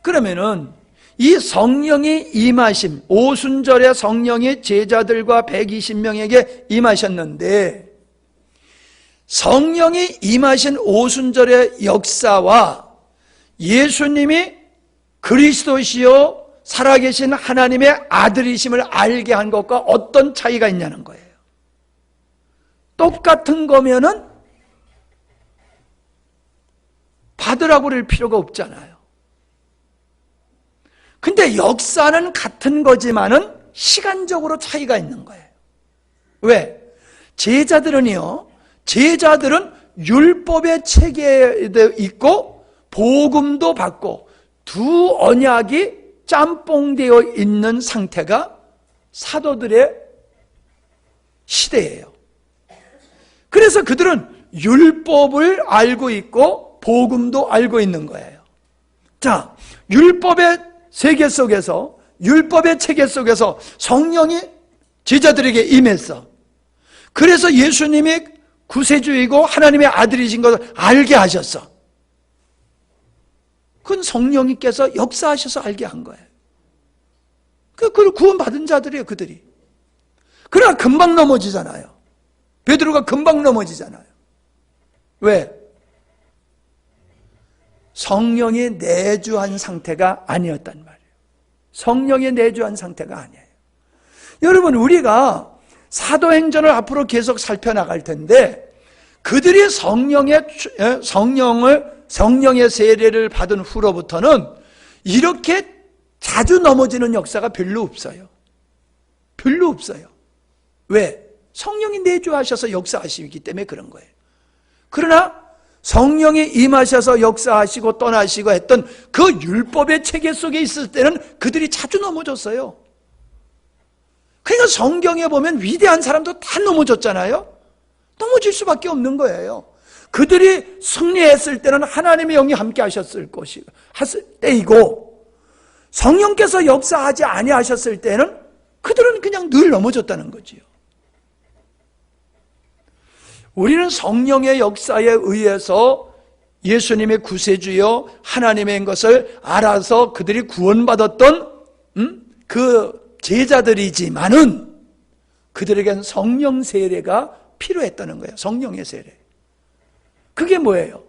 그러면은 이 성령이 임하심, 오순절에 성령이 제자들과 120명에게 임하셨는데 성령이 임하신 오순절의 역사와 예수님이 그리스도시요 살아계신 하나님의 아들이심을 알게 한 것과 어떤 차이가 있냐는 거예요. 똑같은 거면은 받으라고 그럴 필요가 없잖아요. 근데 역사는 같은 거지만은 시간적으로 차이가 있는 거예요. 왜? 제자들은 율법의 체계에 있고 복음도 받고 두 언약이 짬뽕되어 있는 상태가 사도들의 시대예요. 그래서 그들은 율법을 알고 있고 복음도 알고 있는 거예요. 자, 율법의 세계 속에서, 율법의 체계 속에서 성령이 제자들에게 임했어. 그래서 예수님이 구세주이고 하나님의 아들이신 것을 알게 하셨어. 그건 성령님께서 역사하셔서 알게 한 거예요. 그걸 구원받은 자들이에요, 그들이. 그러나 금방 넘어지잖아요. 베드로가 금방 넘어지잖아요. 왜? 성령이 내주한 상태가 아니었단 말이에요. 성령이 내주한 상태가 아니에요. 여러분, 우리가 사도행전을 앞으로 계속 살펴나갈 텐데 그들이 성령의 세례를 받은 후로부터는 이렇게 자주 넘어지는 역사가 별로 없어요. 별로 없어요. 왜? 성령이 내주하셔서 역사하시기 때문에 그런 거예요. 그러나 성령이 임하셔서 역사하시고 떠나시고 했던 그 율법의 체계 속에 있을 때는 그들이 자주 넘어졌어요. 그러니까 성경에 보면 위대한 사람도 다 넘어졌잖아요. 넘어질 수밖에 없는 거예요. 그들이 승리했을 때는 하나님의 영이 함께 하셨을 때이고 성령께서 역사하지 아니하셨을 때는 그들은 그냥 늘 넘어졌다는 거지요. 우리는 성령의 역사에 의해서 예수님의 구세주여 하나님의 것을 알아서 그들이 구원받았던 그 제자들이지만은 그들에겐 성령 세례가 필요했다는 거예요. 성령의 세례. 그게 뭐예요?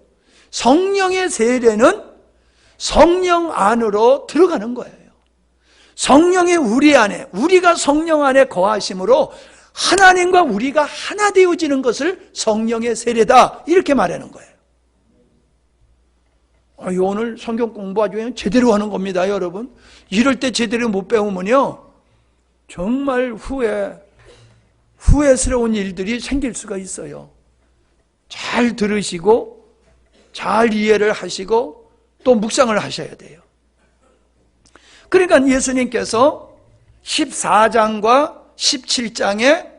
성령의 세례는 성령 안으로 들어가는 거예요. 성령이 우리 안에, 우리가 성령 안에 거하심으로 하나님과 우리가 하나 되어지는 것을 성령의 세례다, 이렇게 말하는 거예요. 오늘 성경 공부 아주 그냥 제대로 하는 겁니다, 여러분. 이럴 때 제대로 못 배우면요 정말 후회스러운 일들이 생길 수가 있어요. 잘 들으시고 잘 이해를 하시고 또 묵상을 하셔야 돼요. 그러니까 예수님께서 14장과 17장에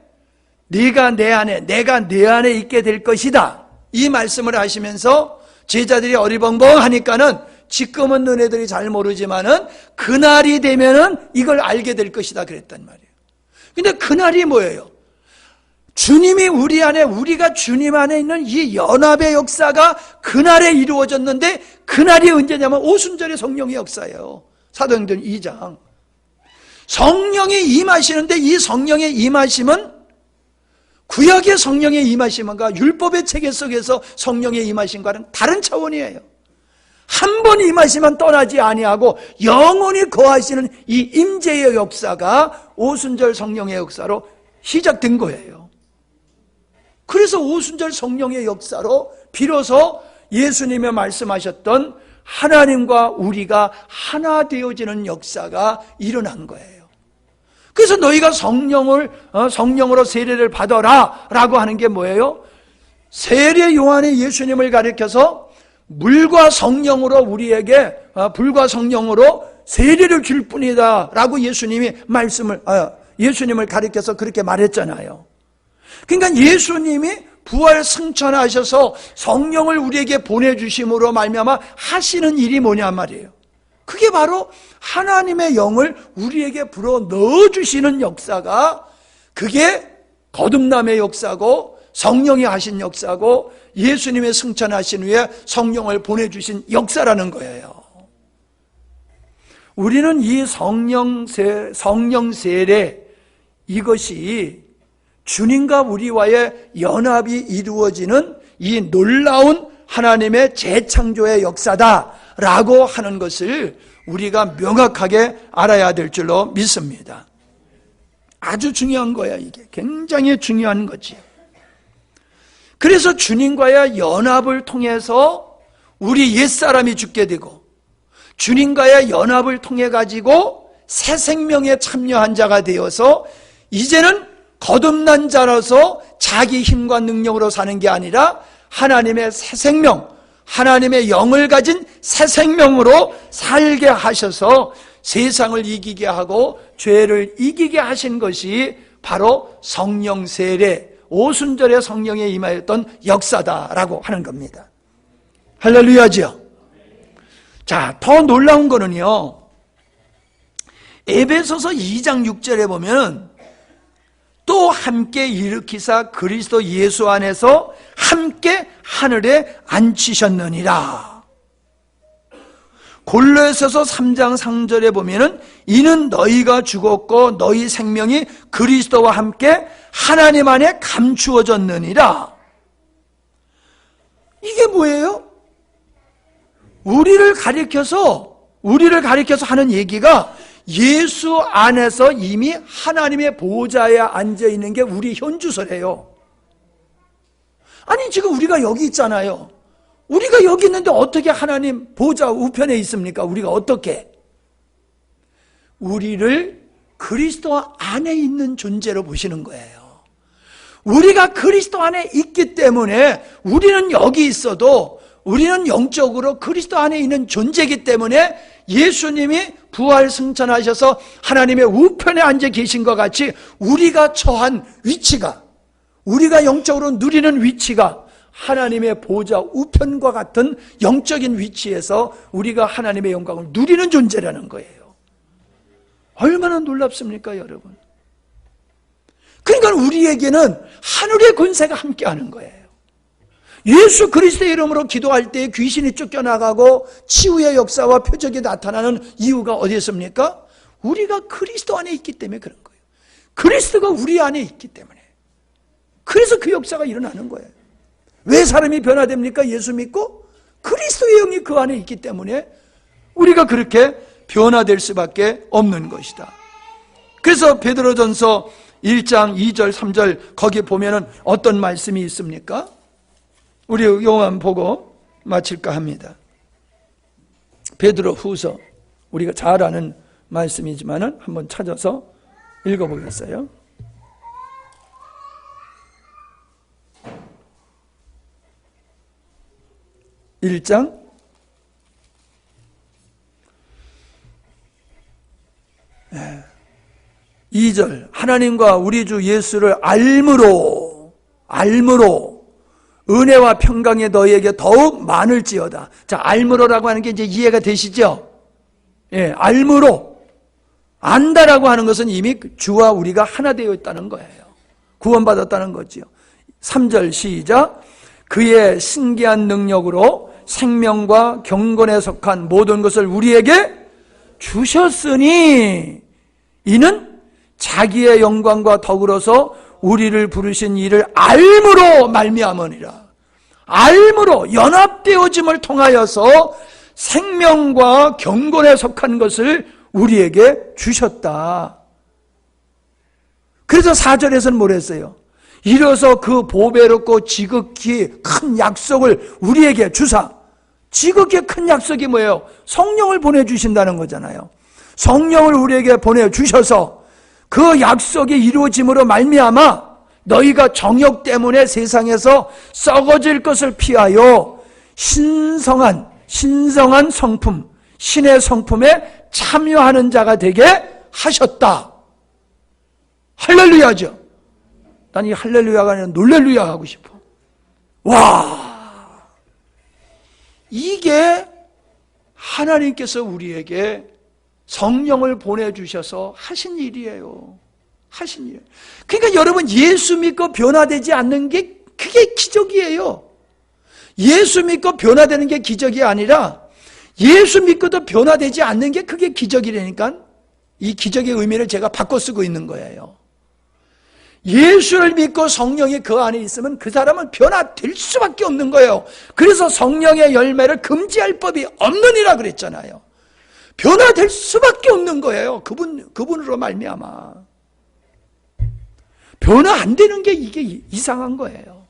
네가 내 안에, 내가 내 안에 있게 될 것이다, 이 말씀을 하시면서 제자들이 어리벙벙하니까는 지금은 너네들이 잘 모르지만은 그날이 되면은 이걸 알게 될 것이다 그랬단 말이에요. 근데 그날이 뭐예요? 주님이 우리 안에, 우리가 주님 안에 있는 이 연합의 역사가 그날에 이루어졌는데 그날이 언제냐면 오순절의 성령의 역사예요. 사도행전 2장. 성령이 임하시는데 이 성령의 임하심은 구약의 성령의 임하심과 율법의 체계 속에서 성령의 임하심과는 다른 차원이에요. 한 번 임하시면 떠나지 아니하고 영원히 거하시는 이 임재의 역사가 오순절 성령의 역사로 시작된 거예요. 그래서 오순절 성령의 역사로 비로소 예수님이 말씀하셨던 하나님과 우리가 하나 되어지는 역사가 일어난 거예요. 그래서 너희가 성령으로 세례를 받아라 라고 하는 게 뭐예요? 세례 요한이 예수님을 가리켜서 물과 성령으로 우리에게 불과 성령으로 세례를 줄 뿐이다 라고 예수님을 가리켜서 그렇게 말했잖아요. 그러니까 예수님이 부활 승천하셔서 성령을 우리에게 보내주심으로 말미암아 하시는 일이 뭐냐 말이에요. 그게 바로 하나님의 영을 우리에게 불어 넣어주시는 역사가, 그게 거듭남의 역사고 성령이 하신 역사고 예수님의 승천하신 후에 성령을 보내주신 역사라는 거예요. 우리는 이 성령 세례, 이것이 주님과 우리와의 연합이 이루어지는 이 놀라운 하나님의 재창조의 역사다라고 하는 것을 우리가 명확하게 알아야 될 줄로 믿습니다. 아주 중요한 거야, 이게. 굉장히 중요한 거지. 그래서 주님과의 연합을 통해서 우리 옛사람이 죽게 되고, 주님과의 연합을 통해 가지고 새 생명에 참여한 자가 되어서 이제는 거듭난 자로서 자기 힘과 능력으로 사는 게 아니라 하나님의 새 생명, 하나님의 영을 가진 새 생명으로 살게 하셔서 세상을 이기게 하고 죄를 이기게 하신 것이 바로 성령 세례, 오순절에 성령에 임하였던 역사다라고 하는 겁니다. 할렐루야죠. 자, 더 놀라운 거는요, 에베소서 2장 6절에 보면 또 함께 일으키사 그리스도 예수 안에서 함께 하늘에 앉히셨느니라. 골로새서 3장 3절에 보면은 이는 너희가 죽었고 너희 생명이 그리스도와 함께 하나님 안에 감추어졌느니라. 이게 뭐예요? 우리를 가리켜서 하는 얘기가 예수 안에서 이미 하나님의 보좌에 앉아있는 게 우리 현주소래요. 아니, 지금 우리가 여기 있잖아요. 우리가 여기 있는데 어떻게 하나님 보좌 우편에 있습니까? 우리가 어떻게? 우리를 그리스도 안에 있는 존재로 보시는 거예요. 우리가 그리스도 안에 있기 때문에 우리는 여기 있어도 우리는 영적으로 그리스도 안에 있는 존재이기 때문에 예수님이 부활 승천하셔서 하나님의 우편에 앉아 계신 것 같이 우리가 처한 위치가, 우리가 영적으로 누리는 위치가 하나님의 보좌 우편과 같은 영적인 위치에서 우리가 하나님의 영광을 누리는 존재라는 거예요. 얼마나 놀랍습니까, 여러분? 그러니까 우리에게는 하늘의 권세가 함께하는 거예요. 예수 그리스도의 이름으로 기도할 때 귀신이 쫓겨나가고 치유의 역사와 표적이 나타나는 이유가 어디 있습니까? 우리가 그리스도 안에 있기 때문에 그런 거예요. 그리스도가 우리 안에 있기 때문에. 그래서 그 역사가 일어나는 거예요. 왜 사람이 변화됩니까? 예수 믿고 그리스도의 영이 그 안에 있기 때문에 우리가 그렇게 변화될 수밖에 없는 것이다. 그래서 베드로전서 1장 2절 3절 거기 보면은 어떤 말씀이 있습니까? 우리 용한 보고 마칠까 합니다. 베드로 후서, 우리가 잘 아는 말씀이지만은 한번 찾아서 읽어보겠어요. (1장) 2절 하나님과 우리 주 예수를 알므로 은혜와 평강이 너희에게 더욱 많을지어다. 자, 알므로라고 하는 게 이제 이해가 되시죠? 예, 알므로. 안다라고 하는 것은 이미 주와 우리가 하나 되어 있다는 거예요. 구원받았다는 거지요. 3절 시작. 그의 신기한 능력으로 생명과 경건에 속한 모든 것을 우리에게 주셨으니 이는 자기의 영광과 더불어서 우리를 부르신 이를 알므로 말미암으니라. 알므로 연합되어짐을 통하여서 생명과 경건에 속한 것을 우리에게 주셨다. 그래서 4절에서는 뭘 했어요? 이로써 그 보배롭고 지극히 큰 약속을 우리에게 주사. 지극히 큰 약속이 뭐예요? 성령을 보내주신다는 거잖아요. 성령을 우리에게 보내주셔서 그 약속이 이루어짐으로 말미암아 너희가 정욕 때문에 세상에서 썩어질 것을 피하여 신성한 성품, 신의 성품에 참여하는 자가 되게 하셨다. 할렐루야죠. 난 이 할렐루야가 아니라 놀렐루야 하고 싶어. 와, 이게 하나님께서 우리에게 성령을 보내주셔서 하신 일이에요. 하신 일. 그러니까 여러분, 예수 믿고 변화되지 않는 게 그게 기적이에요. 예수 믿고 변화되는 게 기적이 아니라 예수 믿고도 변화되지 않는 게 그게 기적이라니까. 이 기적의 의미를 제가 바꿔 쓰고 있는 거예요. 예수를 믿고 성령이 그 안에 있으면 그 사람은 변화될 수밖에 없는 거예요. 그래서 성령의 열매를 금지할 법이 없느니라 그랬잖아요. 변화될 수밖에 없는 거예요. 그분으로 말미암아. 변화 안 되는 게 이게 이상한 거예요.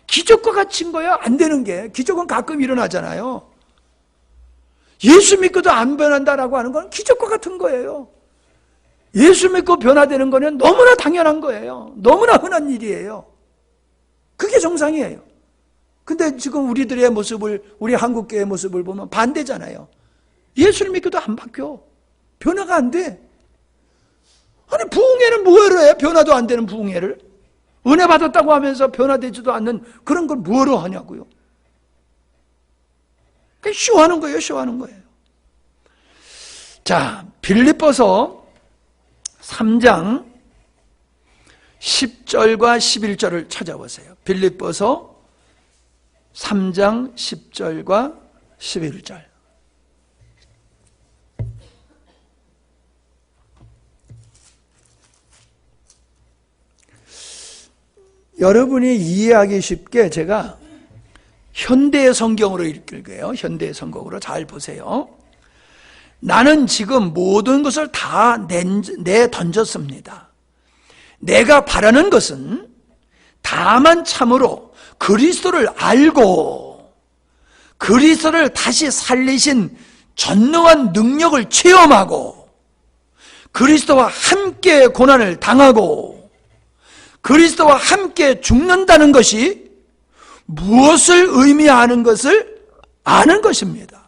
기적과 같은 거야. 안 되는 게. 기적은 가끔 일어나잖아요. 예수 믿고도 안 변한다라고 하는 건 기적과 같은 거예요. 예수 믿고 변화되는 거는 너무나 당연한 거예요. 너무나 흔한 일이에요. 그게 정상이에요. 근데 지금 우리들의 모습을, 우리 한국교회의 모습을 보면 반대잖아요. 예수를 믿고도 안 바뀌어. 변화가 안 돼. 아니, 부흥회는 뭐하러 해? 변화도 안 되는 부흥회를. 은혜 받았다고 하면서 변화되지도 않는 그런 걸 뭐하러 하냐고요. 그냥 쇼하는 거예요, 쇼하는 거예요. 자, 빌립보서 3장 10절과 11절을 찾아보세요. 빌립보서 3장 10절과 11절. 여러분이 이해하기 쉽게 제가 현대 성경으로 읽을게요. 현대 성경으로 잘 보세요. 나는 지금 모든 것을 다 내던졌습니다. 내가 바라는 것은 다만 참으로 그리스도를 알고 그리스도를 다시 살리신 전능한 능력을 체험하고 그리스도와 함께 고난을 당하고 그리스도와 함께 죽는다는 것이 무엇을 의미하는 것을 아는 것입니다.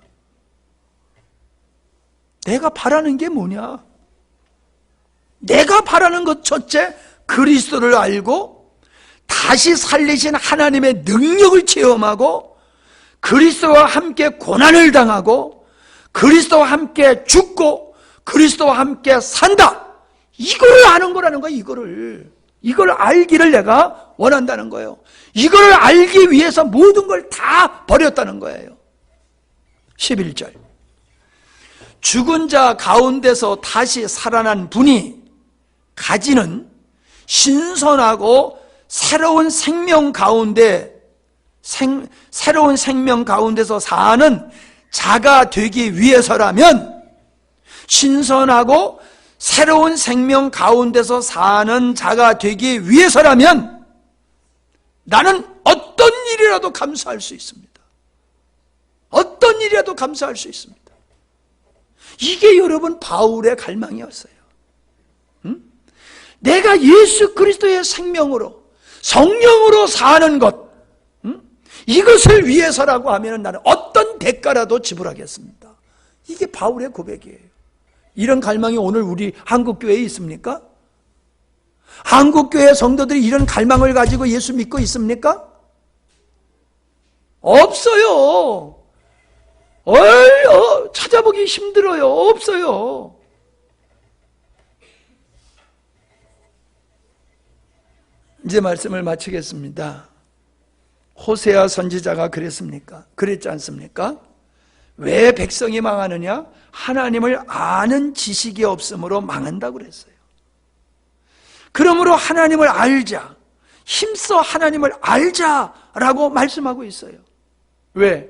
내가 바라는 게 뭐냐? 내가 바라는 것 첫째, 그리스도를 알고 다시 살리신 하나님의 능력을 체험하고 그리스도와 함께 고난을 당하고 그리스도와 함께 죽고 그리스도와 함께 산다. 이거를 아는 거라는 거야. 이걸 알기를 내가 원한다는 거예요. 이걸 알기 위해서 모든 걸 다 버렸다는 거예요. 11절. 죽은 자 가운데서 다시 살아난 분이 가지는 신선하고 새로운 생명 가운데 새로운 생명 가운데서 사는 자가 되기 위해서라면 신선하고 새로운 생명 가운데서 사는 자가 되기 위해서라면 나는 어떤 일이라도 감수할 수 있습니다. 어떤 일이라도 감수할 수 있습니다. 이게 여러분 바울의 갈망이었어요. 내가 예수 그리스도의 생명으로 성령으로 사는 것 이것을 위해서라고 하면 나는 어떤 대가라도 지불하겠습니다. 이게 바울의 고백이에요. 이런 갈망이 오늘 우리 한국교회에 있습니까? 한국교회 성도들이 이런 갈망을 가지고 예수 믿고 있습니까? 없어요. 찾아보기 힘들어요. 없어요. 이제 말씀을 마치겠습니다. 호세아 선지자가 그랬습니까? 그랬지 않습니까? 왜 백성이 망하느냐? 하나님을 아는 지식이 없으므로 망한다고 그랬어요. 그러므로 하나님을 알자. 힘써 하나님을 알자라고 말씀하고 있어요. 왜?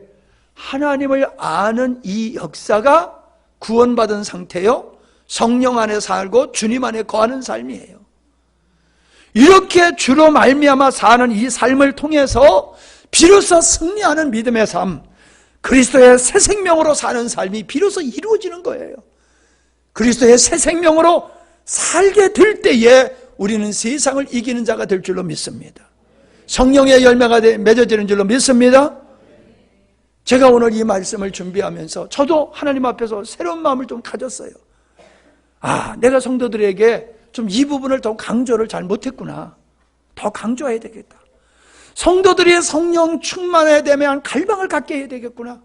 하나님을 아는 이 역사가 구원받은 상태요. 성령 안에 살고 주님 안에 거하는 삶이에요. 이렇게 주로 말미암아 사는 이 삶을 통해서 비로소 승리하는 믿음의 삶, 그리스도의 새 생명으로 사는 삶이 비로소 이루어지는 거예요. 그리스도의 새 생명으로 살게 될 때에 우리는 세상을 이기는 자가 될 줄로 믿습니다. 성령의 열매가 맺어지는 줄로 믿습니다. 제가 오늘 이 말씀을 준비하면서 저도 하나님 앞에서 새로운 마음을 좀 가졌어요. 내가 성도들에게 좀 이 부분을 더 강조를 잘 못했구나. 더 강조해야 되겠다. 성도들이 성령 충만해야 되면 갈망을 갖게 해야 되겠구나.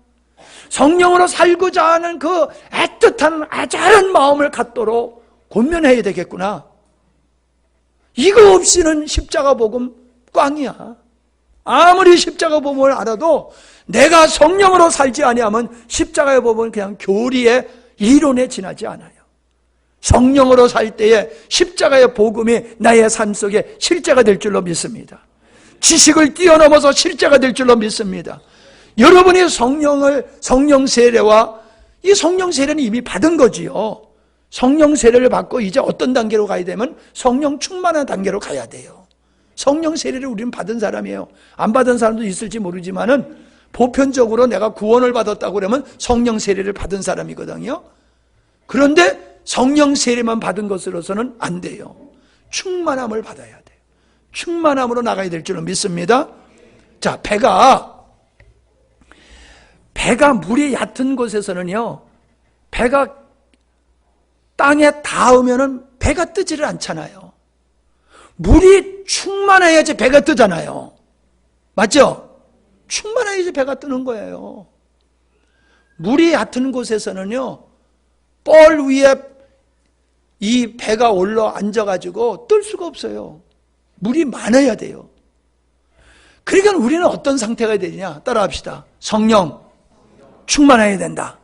성령으로 살고자 하는 그 애틋한 애절한 마음을 갖도록 권면해야 되겠구나. 이거 없이는 십자가 복음 꽝이야. 아무리 십자가 복음을 알아도 내가 성령으로 살지 아니하면 십자가의 복음은 그냥 교리의 이론에 지나지 않아요. 성령으로 살 때에 십자가의 복음이 나의 삶 속에 실제가 될 줄로 믿습니다. 지식을 뛰어넘어서 실제가 될 줄로 믿습니다. 여러분이 성령 세례와 이 성령 세례는 이미 받은 거지요. 성령 세례를 받고 이제 어떤 단계로 가야 되면 성령 충만한 단계로 가야 돼요. 성령 세례를 우리는 받은 사람이에요. 안 받은 사람도 있을지 모르지만은 보편적으로 내가 구원을 받았다고 그러면 성령 세례를 받은 사람이거든요. 그런데 성령 세례만 받은 것으로서는 안 돼요. 충만함을 받아야 돼요. 충만함으로 나가야 될 줄로 믿습니다. 자, 배가 물이 얕은 곳에서는요, 배가 땅에 닿으면은 배가 뜨지를 않잖아요. 물이 충만해야지 배가 뜨잖아요. 맞죠? 충만해야지 배가 뜨는 거예요. 물이 얕은 곳에서는요, 뻘 위에 이 배가 올라 앉아가지고 뜰 수가 없어요. 물이 많아야 돼요. 그러니까 우리는 어떤 상태가 되느냐? 따라합시다. 성령 충만해야 된다.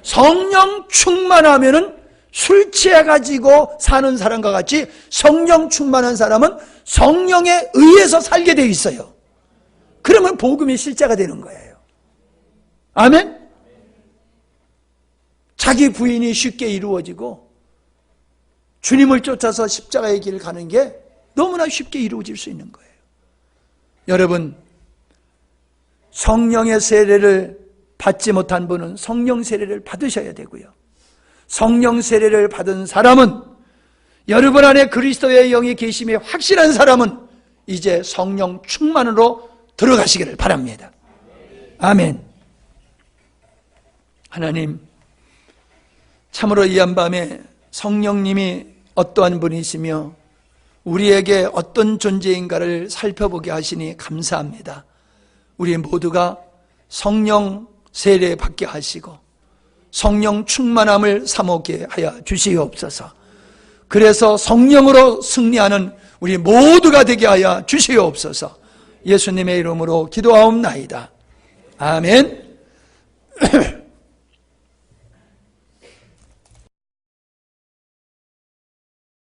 성령 충만하면은 술 취해가지고 사는 사람과 같이 성령 충만한 사람은 성령에 의해서 살게 되어 있어요. 그러면 복음이 실제가 되는 거예요. 아멘? 자기 부인이 쉽게 이루어지고 주님을 쫓아서 십자가의 길을 가는 게 너무나 쉽게 이루어질 수 있는 거예요. 여러분, 성령의 세례를 받지 못한 분은 성령 세례를 받으셔야 되고요. 성령 세례를 받은 사람은, 여러분 안에 그리스도의 영이 계심이 확실한 사람은 이제 성령 충만으로 들어가시기를 바랍니다. 아멘. 하나님, 참으로 이 한밤에 성령님이 어떠한 분이시며 우리에게 어떤 존재인가를 살펴보게 하시니 감사합니다. 우리 모두가 성령 세례 받게 하시고 성령 충만함을 사모게 하여 주시옵소서. 그래서 성령으로 승리하는 우리 모두가 되게 하여 주시옵소서. 예수님의 이름으로 기도하옵나이다. 아멘.